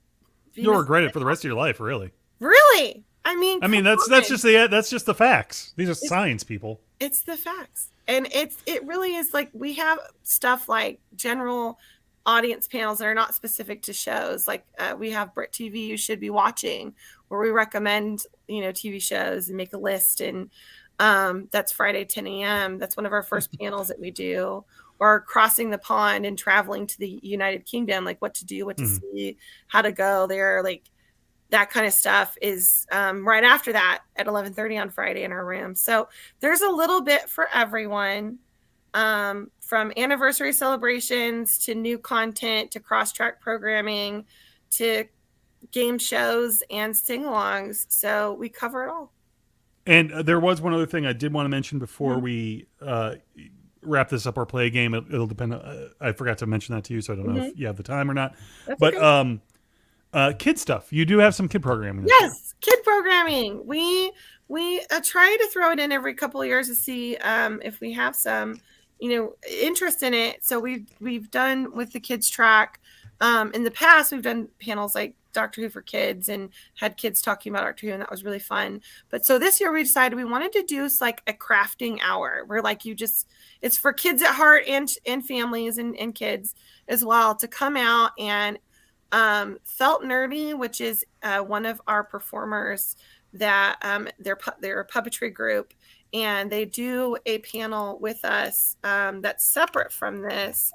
regret it for the rest of your life, really. Really? I mean, that's just the facts. These are science people. It's the facts. And it really is, like, we have stuff like general audience panels that are not specific to shows. Like we have Brit TV You Should Be Watching, where we recommend, TV shows and make a list. And that's Friday, 10 a.m. That's one of our first panels that we do. Or Crossing the Pond and traveling to the United Kingdom, like what to do, what to see, how to go there, like that kind of stuff is right after that at 11:30 on Friday in our room. So there's a little bit for everyone, from anniversary celebrations to new content to cross-track programming to game shows and sing-alongs. So we cover it all. And there was one other thing I did want to mention before we wrap this up or play a game. It'll depend. I forgot to mention that to you, so I don't know if you have the time or not. That's but okay. Kid stuff. You do have some kid programming. Yes, kid programming. We try to throw it in every couple of years to see if we have some, interest in it. So we've done with the kids track. In the past, we've done panels like Doctor Who for Kids and had kids talking about Doctor Who, and that was really fun. But so this year we decided we wanted to do like a crafting hour where it's for kids at heart and families and kids as well to come out and Felt Nerdy, which is one of our performers that they're a puppetry group, and they do a panel with us that's separate from this.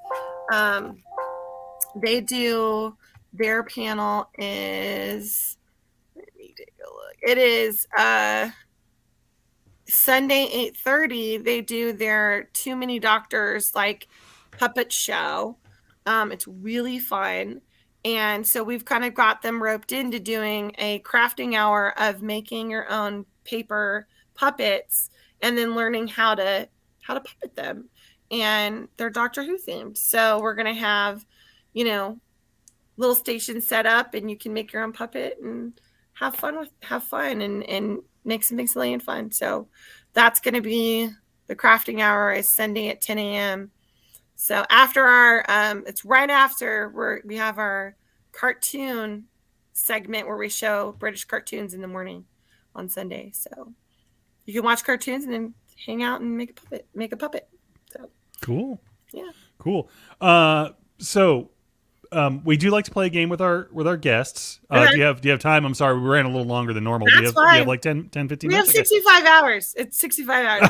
They do their panel is, let me take a look. It is Sunday 8:30. They do their Too Many Doctors like puppet show. It's really fun. And so we've kind of got them roped into doing a crafting hour of making your own paper puppets and then learning how to puppet them. And they're Doctor Who themed. So we're going to have, little stations set up, and you can make your own puppet and have fun and make something silly and fun. So that's going to be the crafting hour is Sunday at 10 a.m. So after it's right after we have our cartoon segment where we show British cartoons in the morning on Sunday. So you can watch cartoons and then hang out and make a puppet. So cool. Yeah. Cool. So we do like to play a game with our guests. Okay. Do you have time? I'm sorry, we ran a little longer than normal. That's do you fine. have like 10, 15 We have minutes? 65 hours. It's 65 hours.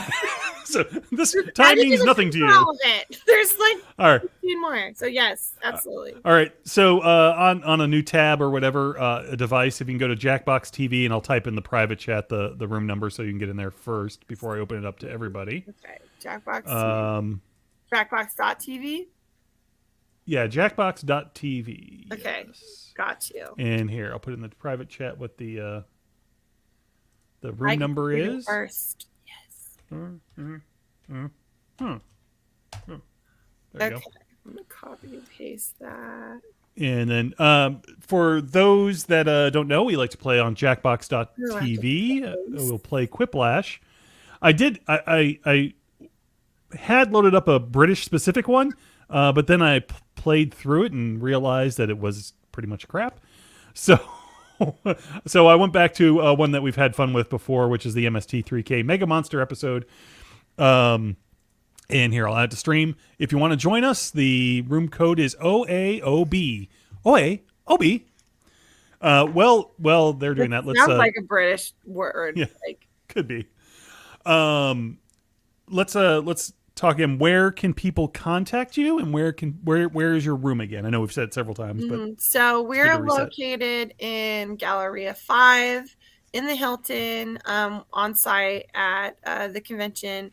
So this I time didn't means even nothing to think you. all of it. There's like All right. 15 more. So yes, absolutely. All right. So on a new tab or whatever, a device, if you can go to Jackbox TV, and I'll type in the private chat the room number so you can get in there first before I open it up to everybody. Okay. Jackbox. Jackbox.tv. Yeah, Jackbox.tv. Okay. Yes. Got you. And here, I'll put in the private chat what the I room can number read it is. first. Yes. There you Okay. go. I'm gonna copy and paste that. And then for those that don't know, we like to play on Jackbox.tv. We'll play Quiplash. I had loaded up a British specific one, but then I played through it and realized that it was pretty much crap. So I went back to one that we've had fun with before, which is the MST3K Mega Monster episode. And here, I'll add to stream. If you want to join us, the room code is OAOB. OAOB. Well, they're doing that. Let's Sounds like a British word. Yeah. Like, could be. Let's talk again. Where can people contact you, and where is your room again? I know we've said it several times, but so take we're a reset. located in Galleria 5 in the Hilton, on site at the convention,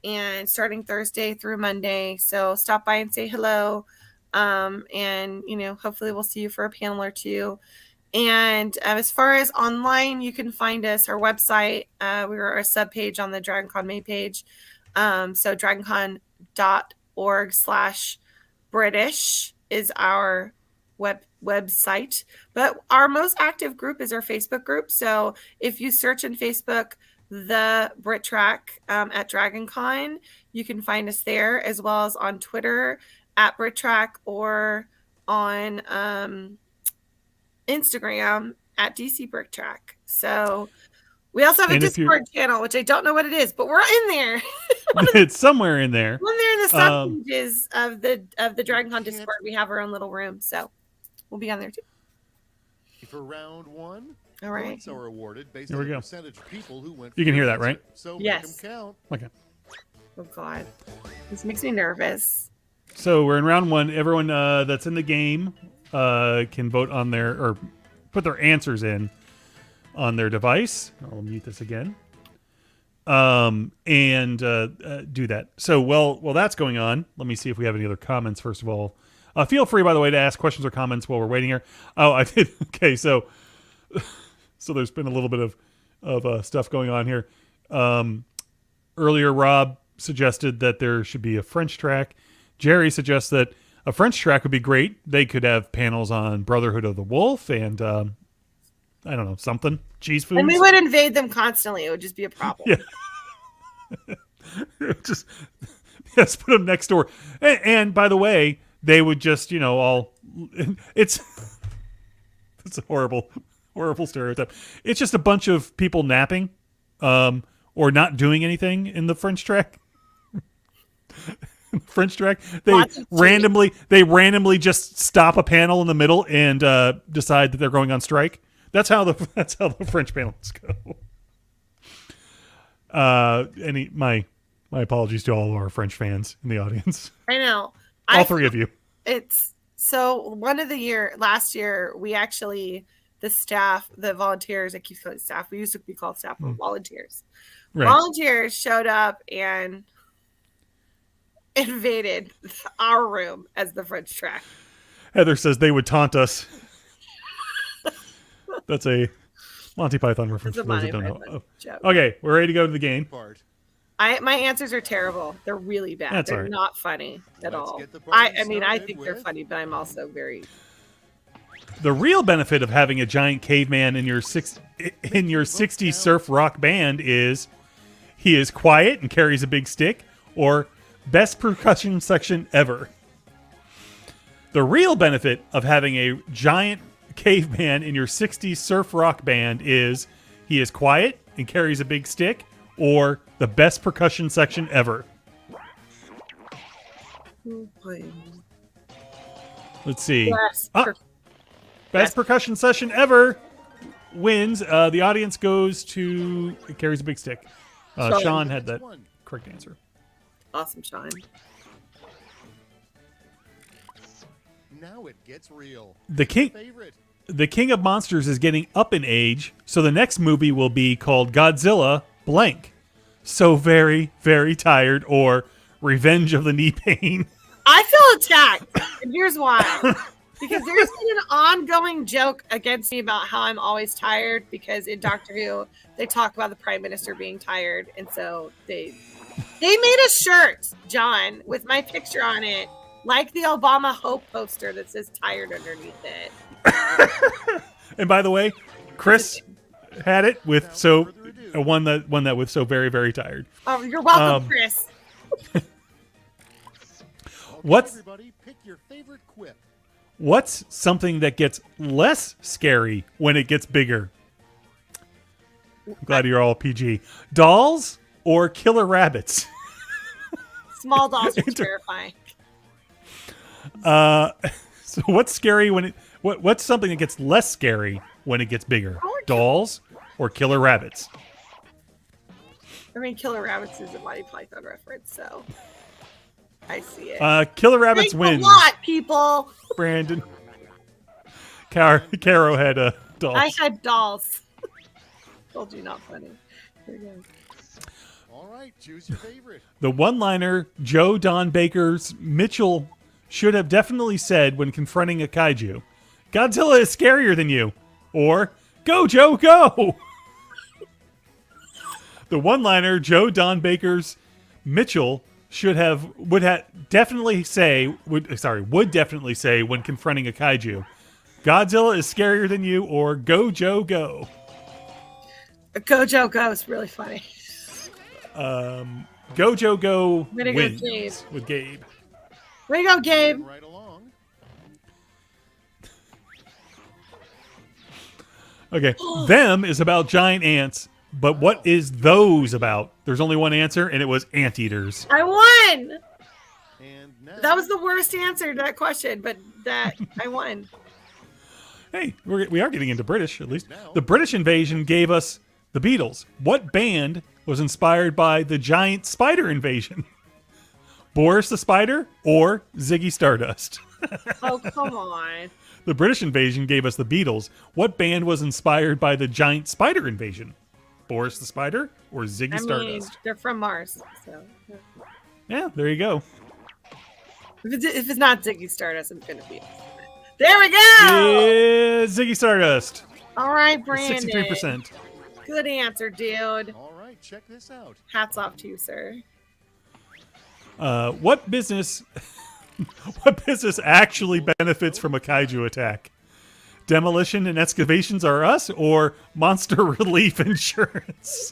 and starting Thursday through Monday. So stop by and say hello. And hopefully we'll see you for a panel or two. And as far as online, you can find us our website. We're a subpage on the DragonCon main page. So dragoncon.org/British is our website, but our most active group is our Facebook group. So if you search in Facebook the BritTrack at DragonCon, you can find us there, as well as on Twitter at BritTrack, or on Instagram at DC BritTrack. So we also have a Discord channel, which I don't know what it is, but we're in there. It's somewhere in there. When they're in the sub pages of the DragonCon Discord, we have our own little room, so we'll be on there too. For round one, all right. points are awarded based Here we on the go. percentage of people who went. You can hear that, right? So yes. Make them count. Okay. Oh God, this makes me nervous. So we're in round one. Everyone that's in the game can vote on or put their answers in on their device. I'll mute this again. And do that. So while that's going on, let me see if we have any other comments. First of all, feel free, by the way, to ask questions or comments while we're waiting here. Oh, I did. Okay, so there's been a little bit of stuff going on here. Earlier, Rob suggested that there should be a French track. Jerry suggests that a French track would be great. They could have panels on Brotherhood of the Wolf and I don't know, something. Cheese foods. And we would invade them constantly. It would just be a problem. Yeah. Just put them next door. And by the way, they would just, all it's a horrible stereotype. It's just a bunch of people napping or not doing anything in the French track. French track, they randomly just stop a panel in the middle and decide that they're going on strike. That's how the French panels go. My apologies to all of our French fans in the audience. I know. All three of you. It's so last year we actually, the staff, the volunteers, I keep calling it staff. We used to be called staff, but volunteers. Right. Volunteers showed up and invaded our room as the French track. Heather says they would taunt us. That's a Monty Python reference for those that don't know. Okay, we're ready to go to the game. My answers are terrible. They're really bad. That's they're right. not funny at all. I think they're funny, but I'm also very. The real benefit of having a giant caveman in your 60s surf rock band is he is quiet and carries a big stick, or best percussion section ever. The real benefit of having a giant caveman in your 60s surf rock band is he is quiet and carries a big stick, or the best percussion section ever. Let's see. Best percussion session ever wins. The audience goes to carries a big stick. Sean had that correct answer. Awesome, Sean. Now it gets real. The king, Favorite. the King of Monsters is getting up in age, so the next movie will be called Godzilla blank. So very, very tired, or Revenge of the Knee Pain. I feel attacked, and here's why. Because there's been an ongoing joke against me about how I'm always tired, because in Doctor Who, they talk about the Prime Minister being tired, and so they made a shirt, John, with my picture on it, like the Obama Hope poster that says tired underneath it. And by the way, Chris had it with one that with so very, very tired. Oh, you're welcome, Chris. What's Everybody, pick your favorite quip. What's something that gets less scary when it gets bigger? I'm glad you're all PG. Dolls or killer rabbits? Small dolls are terrifying. So what's scary when what's something that gets less scary when it gets bigger? Dolls or killer rabbits? I mean, Killer Rabbits is a Monty Python reference, so I see it. Killer rabbits Thanks wins. a lot, people. Brandon. Caro had dolls. I had dolls. Told you not funny. Here we go. All right, choose your favorite. The one-liner Joe Don Baker's Mitchell should have definitely said when confronting a kaiju, Godzilla is scarier than you. Or, go, Joe, go! The one-liner Joe Don Baker's Mitchell would definitely say when confronting a kaiju, Godzilla is scarier than you, or go, Joe, go. Go, Joe, go is really funny. Go, Joe, go Way to go, wins Gabe. with Gabe. Way to go, Gabe. Right along. Okay, them is about giant ants, but what is those about? There's only one answer, and it was anteaters. I won. And now That was the worst answer to that question, but that I won. Hey, we are getting into British, at least. The British invasion gave us the Beatles. What band was inspired by the giant spider invasion? Boris the Spider or Ziggy Stardust? Oh, come on. The British invasion gave us the Beatles. What band was inspired by the giant spider invasion? Boris the Spider or Ziggy I mean, Stardust? they're from Mars, so Yeah, there you go. if it's not Ziggy Stardust, I'm gonna be. There we go. Yeah, Ziggy Stardust. All right, Brandon. 63%. Good answer, dude. all right, check this out. Hats off to you, sir. What business actually benefits from a kaiju attack? Demolition and excavations are us, or monster relief insurance?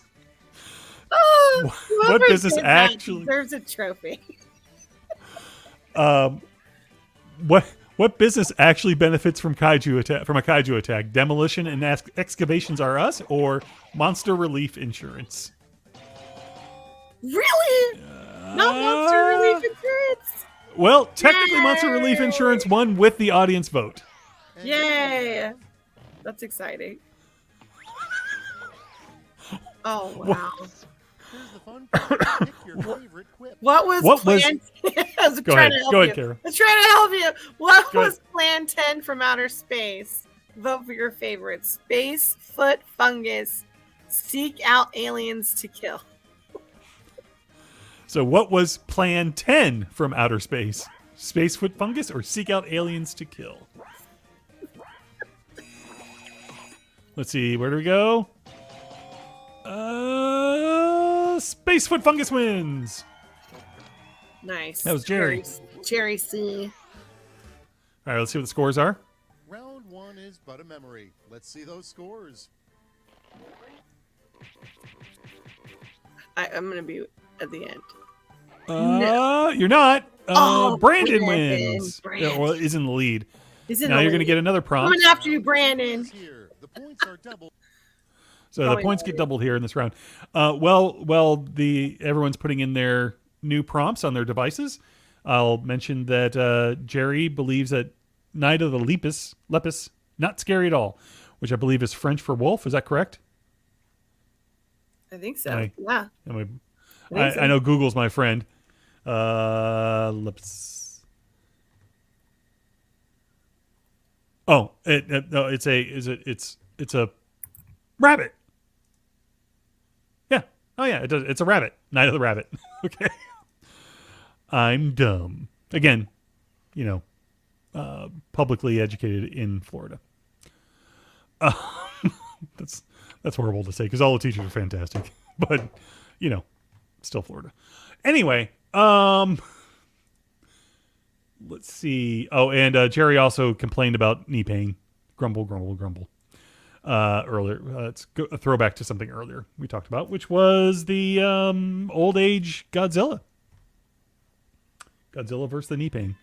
Oh, What whoever business did that actually- deserves a trophy? What business actually benefits from a kaiju attack? Demolition and excavations are us, or monster relief insurance? Really? No monster relief insurance? Well, technically, monster relief insurance won with the audience vote. Yay! That's exciting. Oh wow! Here's the fun part. Pick your favorite quip. What was plan? I was Go trying ahead. to help Go you. ahead, Kara. I was trying to help you. What Go was Plan 10 from Outer Space? Vote for your favorite. Space, foot, fungus. Seek out aliens to kill. So what was Plan 10 from Outer Space? Spacefoot fungus or seek out aliens to kill? Let's see, where do we go? Spacefoot fungus wins. Nice. That was Jerry. Jerry C. All right, let's see what the scores are. Round one is but a memory. Let's see those scores. I'm going to be at the end. You're not. Oh, Brandon Brandon, wins. Brandon. Yeah, well, is in the lead. He's in Now the you're going to lead. get another prompt. Coming after you, Brandon. Here, the points are double. So the Going points over. get doubled here in this round. Everyone's putting in their new prompts on their devices. I'll mention that Jerry believes that Night of the Lepus, not scary at all, which I believe is French for wolf. Is that correct? I think so. Aye. Yeah. I know Google's my friend. Let's. Oh, no, it's a rabbit. Yeah. Oh yeah, it does. It's a rabbit. Night of the Rabbit. Okay. I'm dumb. Again, publicly educated in Florida. That's horrible to say because all the teachers are fantastic, but still Florida. Anyway, let's see. Oh, and Jerry also complained about knee pain. Grumble, grumble, grumble. Earlier, let's go a throwback to something earlier we talked about, which was the old age Godzilla. Godzilla versus the knee pain.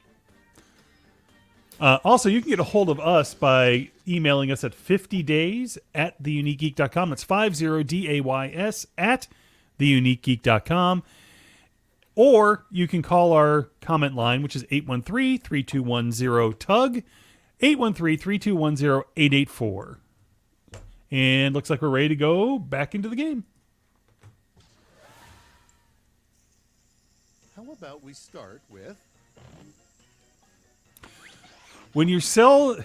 Also, you can get a hold of us by emailing us at 50days@theuniquegeek.com. That's 50days at theuniquegeek.com. Or you can call our comment line, which is 813-3210-TUG, 813-3210-884. And looks like we're ready to go back into the game. How about we start with... When you sell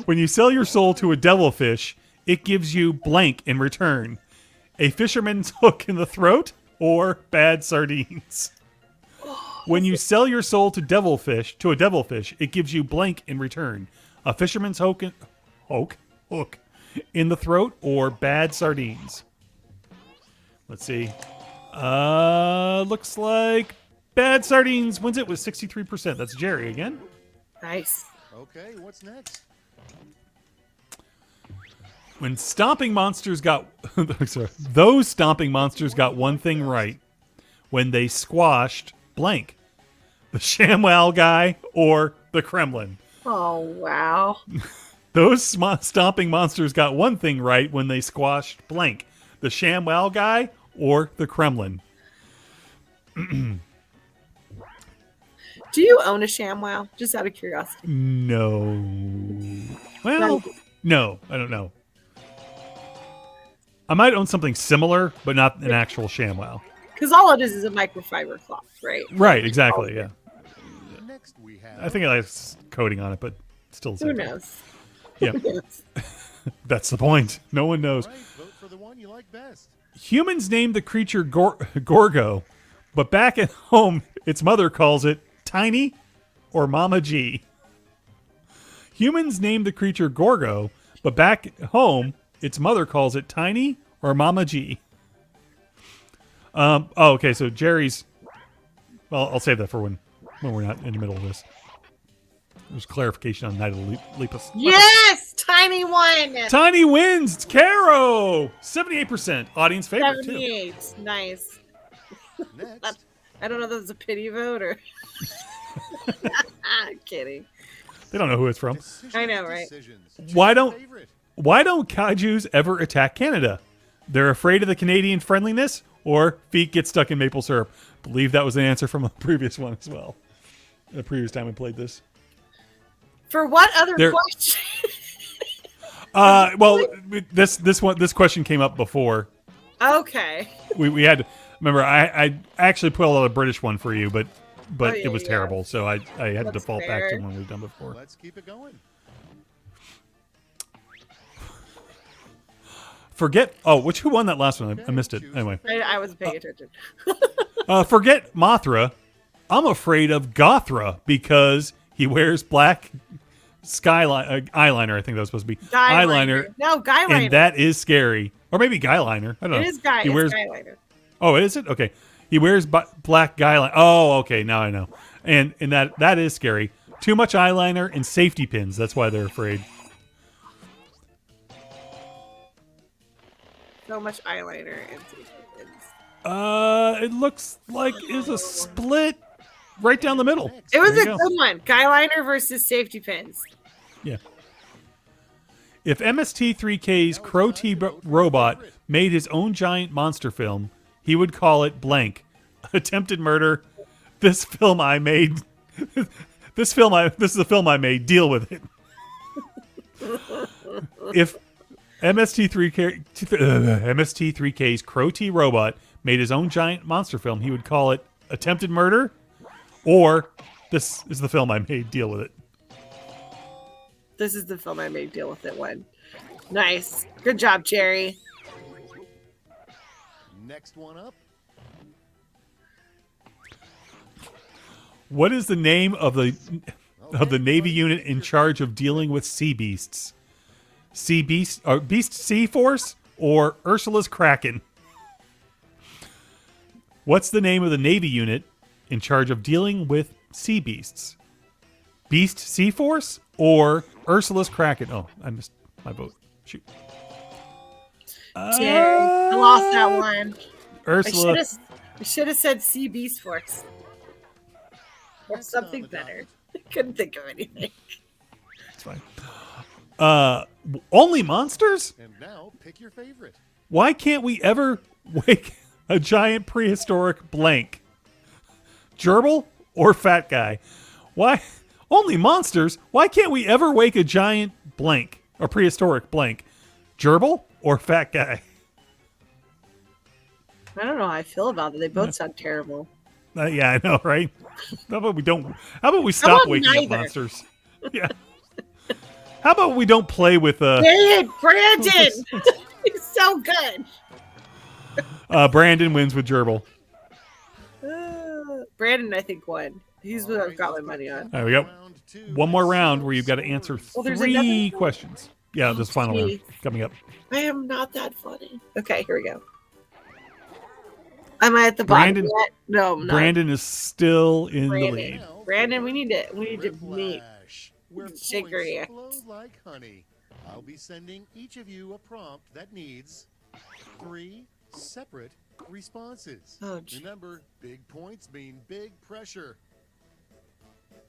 your soul to a devilfish, it gives you blank in return. A fisherman's hook in the throat or bad sardines. When you sell your soul to a devilfish, it gives you blank in return. A fisherman's hook in the throat or bad sardines. Let's see. Looks like bad sardines wins it with 63%. That's Jerry again. Nice. Okay, what's next? When stomping monsters got those stomping monsters got one thing right when they squashed blank. The ShamWow guy or the Kremlin. Oh, wow. Those stomping monsters got one thing right when they squashed blank. The ShamWow guy or the Kremlin. Do you own a ShamWow? Just out of curiosity. No. Well, no, I don't know. I might own something similar, but not an actual ShamWow. Because all it is a microfiber cloth, right? Right, exactly, yeah. Next we have... I think it has coating on it, but still the Who same thing. knows? Yeah. That's the point. No one knows. Right, vote for the one you like best. Humans named the creature Gorgo, but back at home, its mother calls it Tiny or Mama G. Humans named the creature Gorgo, but back at home, its mother calls it Tiny or Mama G. Okay, so Jerry's... Well, I'll save that for when we're not in the middle of this. There's clarification on Night of the Lepus. Yes! Tiny one! Tiny wins! It's Caro! 78%. Audience favorite, 78. Nice. Next. I don't know if that's a pity vote or... I'm kidding. They don't know who it's from. Decision I know, right? decisions. Why Choose your don't- favorite. Why don't kaijus ever attack Canada? They're afraid of the Canadian friendliness or feet get stuck in maple syrup. Believe that was an answer from a previous one as well. The previous time we played this. For what other There- question? Well, this question came up before. Okay. We had to, remember I actually put a lot of British one for you, but Oh, yeah, it was yeah. terrible, so I had to That's default back to fair. one we've done before. Let's keep it going. Forget. Oh, who won that last one? I missed it. Anyway, I wasn't paying attention. forget Mothra. I'm afraid of Gothra because he wears black eyeliner. I think that was supposed to be eyeliner, No, guyliner. and that is scary. Or maybe guyliner. I don't know. It is guy. He It's wears. guyliner. Oh, is it? Okay. He wears black guyliner. Oh, okay. Now I know. And that is scary. Too much eyeliner and safety pins. That's why they're afraid. So much eyeliner and pins. It looks like it's a split right down the middle. It was There a you good one. Guyliner versus safety pins. Yeah. If MST3K's Crow T robot made his own giant monster film, he would call it blank. Attempted murder. This film I made. This is a film I made. Deal with it. If MST3K's Crow T robot made his own giant monster film, he would call it Attempted Murder, or This is the film I made, deal with it. This is the film I made, deal with it one. Nice. Good job, Jerry. Next one up. What is the name of the Navy unit in charge of dealing with sea beasts? Sea Beast, or Beast Sea Force, or Ursula's Kraken? What's the name of the Navy unit in charge of dealing with sea beasts? Beast Sea Force or Ursula's Kraken? Oh, I missed my vote. Shoot. Jerry, I lost that one. Ursula. I should have said Sea Beast Force. Or something better. I couldn't think of anything. It's fine. Only monsters? And now pick your favorite. Why can't we ever wake a giant prehistoric blank? Gerbil or fat guy? Why? Only monsters? Why can't we ever wake a giant blank? Or prehistoric blank? Gerbil or fat guy? I don't know how I feel about it. They both sound terrible. Yeah, I know, right? How about we don't? How about we stop waking neither? up monsters? Yeah. How about we don't play with Brandon! He's so good. Brandon wins with Gerbil. Brandon, I think, won. He's what I've got my money on. There we go. One more round where you've got to answer there's 3 another? questions. Yeah, this final round coming up. I am not that funny. Okay, here we go. Am I at the bottom Brandon, yet? No, I'm not. Brandon is still in the Brandon. lead. Brandon, we need to meet. Whiplash, where Shake your points hand. flow like honey. I'll be sending each of you a prompt that needs 3 separate responses. Oh, gee. Remember, big points mean big pressure.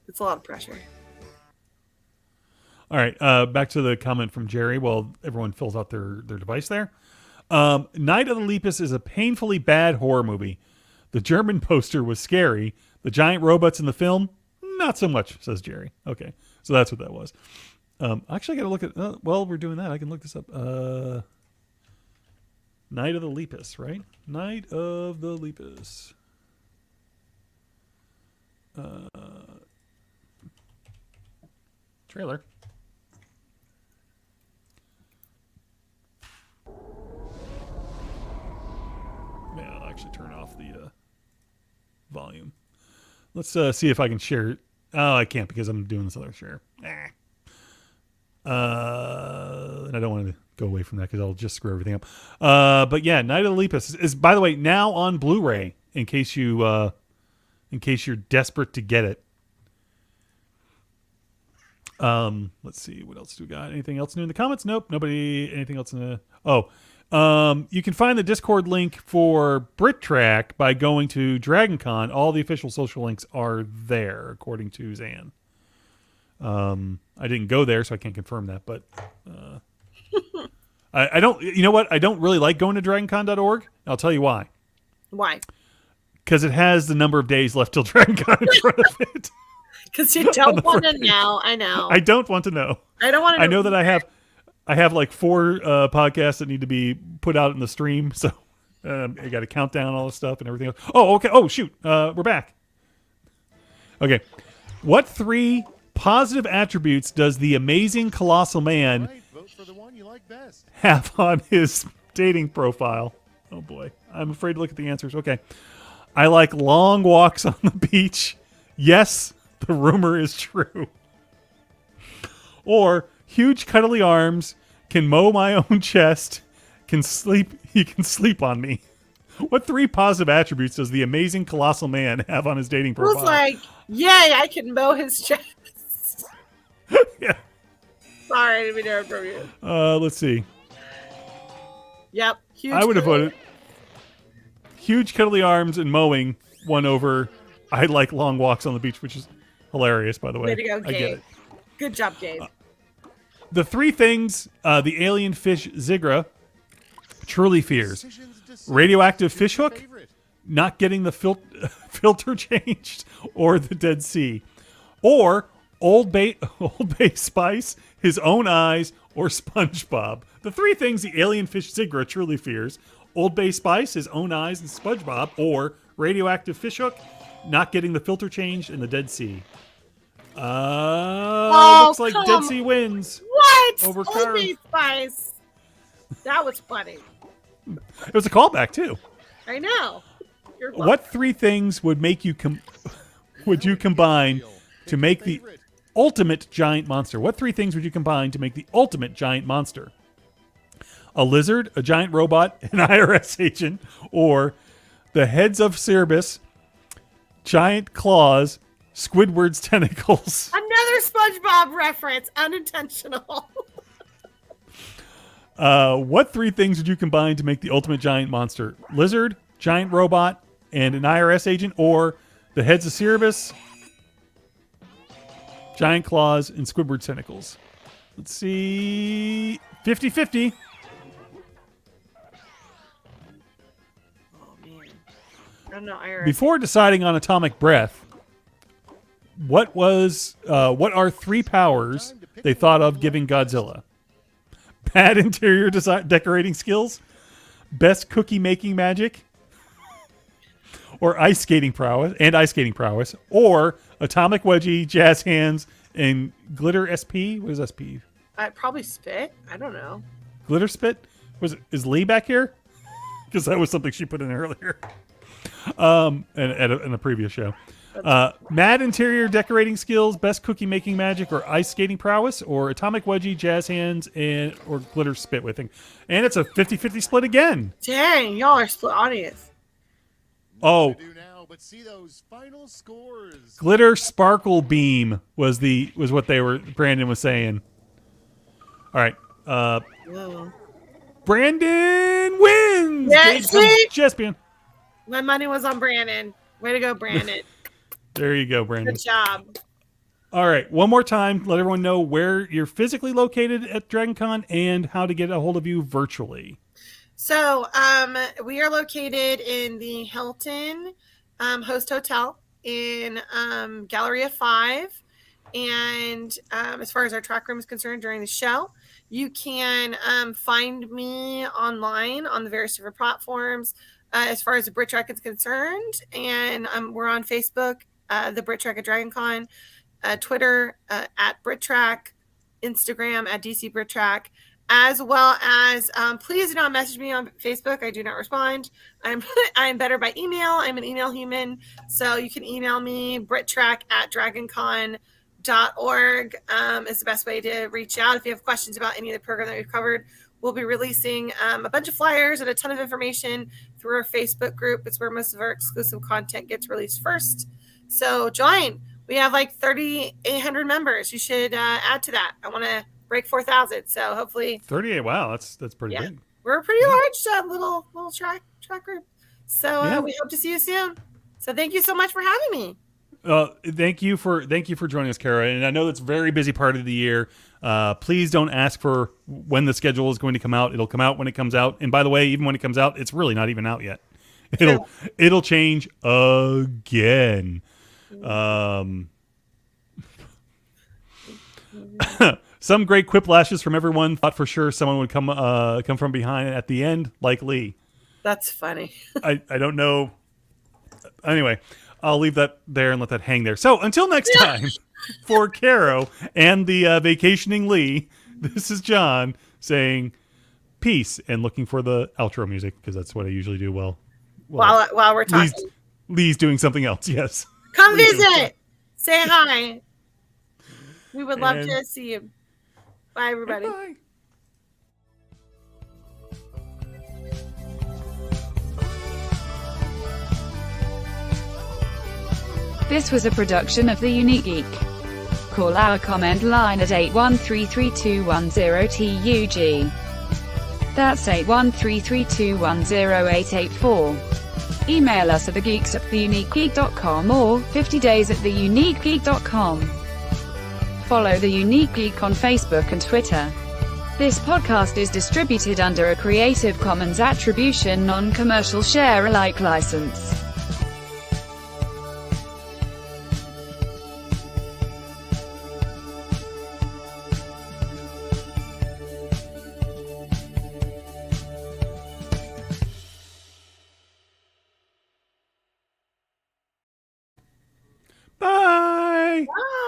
It's a lot of pressure. All right, back to the comment from Jerry while everyone fills out their device there. Night of the Lepus is a painfully bad horror movie. The German poster was scary. The giant robots in the film, not so much, says Jerry. Okay, so that's what that was. Actually, I got to look at... while we're doing that, I can look this up. Night of the Lepus, right? Night of the Lepus. Trailer. Yeah, I'll actually turn off the volume. Let's see if I can share it. Oh, I can't because I'm doing this other share. And I don't want to go away from that because I'll just screw everything up. But yeah, Night of the Lepus is, by the way, now on Blu-ray. In case you're desperate to get it. Let's see, what else do we got? Anything else new in the comments? Nope, nobody. Anything else in the? You can find the Discord link for BritTrack by going to DragonCon. All the official social links are there, according to Zan. I didn't go there, so I can't confirm that. But I don't. You know what? I don't really like going to DragonCon.org. I'll tell you why. Why? Because it has the number of days left till DragonCon in front of it. Because you don't want to know. I know. I don't want to know. I don't want to know. I know that I have like 4 podcasts that need to be put out in the stream, so I got to count down all this stuff and everything else. Oh, okay. Oh, shoot. We're back. Okay. What 3 positive attributes does the amazing Colossal Man Right, vote for the one you like best. have on his dating profile? Oh, boy. I'm afraid to look at the answers. Okay. I like long walks on the beach. Yes, the rumor is true. Or huge cuddly arms, can mow my own chest, he can sleep on me. What 3 positive attributes does the amazing Colossal Man have on his dating profile? Who's like, yay, I can mow his chest. Yeah. Sorry, I didn't mean to interrupt you. Let's see. Yep. Huge I would have cuddly- voted huge cuddly arms and mowing won over I like long walks on the beach, which is hilarious, by the way. Way to go, I get Gabe. it. Good job, Gabe. The 3 things the alien fish Zigra truly fears. Radioactive fish hook, Favorite. not getting the filter changed, or the Dead Sea. Or Old Bay Spice, his own eyes, or SpongeBob. The 3 things the alien fish Zigra truly fears. Old Bay Spice, his own eyes, and SpongeBob, or radioactive fishhook, not getting the filter changed in the Dead Sea. Looks like Dead Sea wins. What? Over Old Caro. Bay Spice. That was funny. It was a callback too. I know. You're What three things would make you would you combine to make the ultimate giant monster? What three things would you combine to make the ultimate giant monster? A lizard, a giant robot, an IRS agent, or the heads of Cerebus, giant claws, Squidward's tentacles. Another SpongeBob reference, unintentional. What three things would you combine to make the ultimate giant monster? Lizard, giant robot, and an IRS agent, or the heads of Cerebus, giant claws, and Squidward's tentacles? Let's see. 50-50. Oh man, I don't know. IRS. Before deciding on atomic breath, what are three powers they thought of giving Godzilla? Bad interior decorating skills, best cookie making magic, or ice skating prowess, or atomic wedgie, jazz hands, and glitter SP. What is SP? Probably spit. I don't know. Glitter spit? Is Lee back here? Because that was something she put in earlier. In a previous show. Mad interior decorating skills, best cookie making magic, or ice skating prowess, or atomic wedgie, jazz hands, or glitter spit whipping. And it's a 50-50 split again. Dang, y'all are split audience. Oh, Do now, but see those final scores. glitter sparkle beam was what Brandon was saying. All right. Whoa. Brandon wins. Yeah, Gage see? Chespian. My money was on Brandon. Way to go, Brandon. There you go, Brandon. Good job. All right, one more time, let everyone know where you're physically located at DragonCon and how to get a hold of you virtually. So, we are located in the Hilton Host Hotel in Galleria 5. And as far as our track room is concerned during the show, you can find me online on the various different platforms as far as the BritTrack is concerned. And we're on Facebook, the BritTrack at DragonCon, Twitter at BritTrack, Instagram at DC BritTrack, as well as please do not message me on Facebook. I do not respond. I'm better by email. I'm an email human. So you can email me, BritTrack at DragonCon.org is the best way to reach out. If you have questions about any of the program that we've covered, we'll be releasing a bunch of flyers and a ton of information through our Facebook group. It's where most of our exclusive content gets released first. So join. We have like 3,800 members. You should add to that. I want to break 4,000. So hopefully 38. Wow, that's pretty big. we're a pretty large little track group. So we hope to see you soon. So thank you so much for having me. Thank you for joining us, Caro. And I know that's a very busy part of the year. Please don't ask for when the schedule is going to come out. It'll come out when it comes out. And by the way, even when it comes out, it's really not even out yet. It'll change again. Some great quiplashes from everyone. Thought for sure someone would come from behind at the end, like Lee. That's funny. I don't know. Anyway, I'll leave that there and let that hang there. So until next time, for Caro and the vacationing Lee, this is John saying peace and looking for the outro music because that's what I usually do. While we're talking, Lee's doing something else. Yes. Come visit. Say hi. We would love to see you. Bye, everybody. Bye. This was a production of The Unique Geek. Call our comment line at 8133210TUG. That's 81332108884. Email us at thegeeks@theuniquegeek.com or 50days@theuniquegeek.com. Follow The Unique Geek on Facebook and Twitter. This podcast is distributed under a Creative Commons Attribution Non-Commercial Share-alike license. Bye. Bye.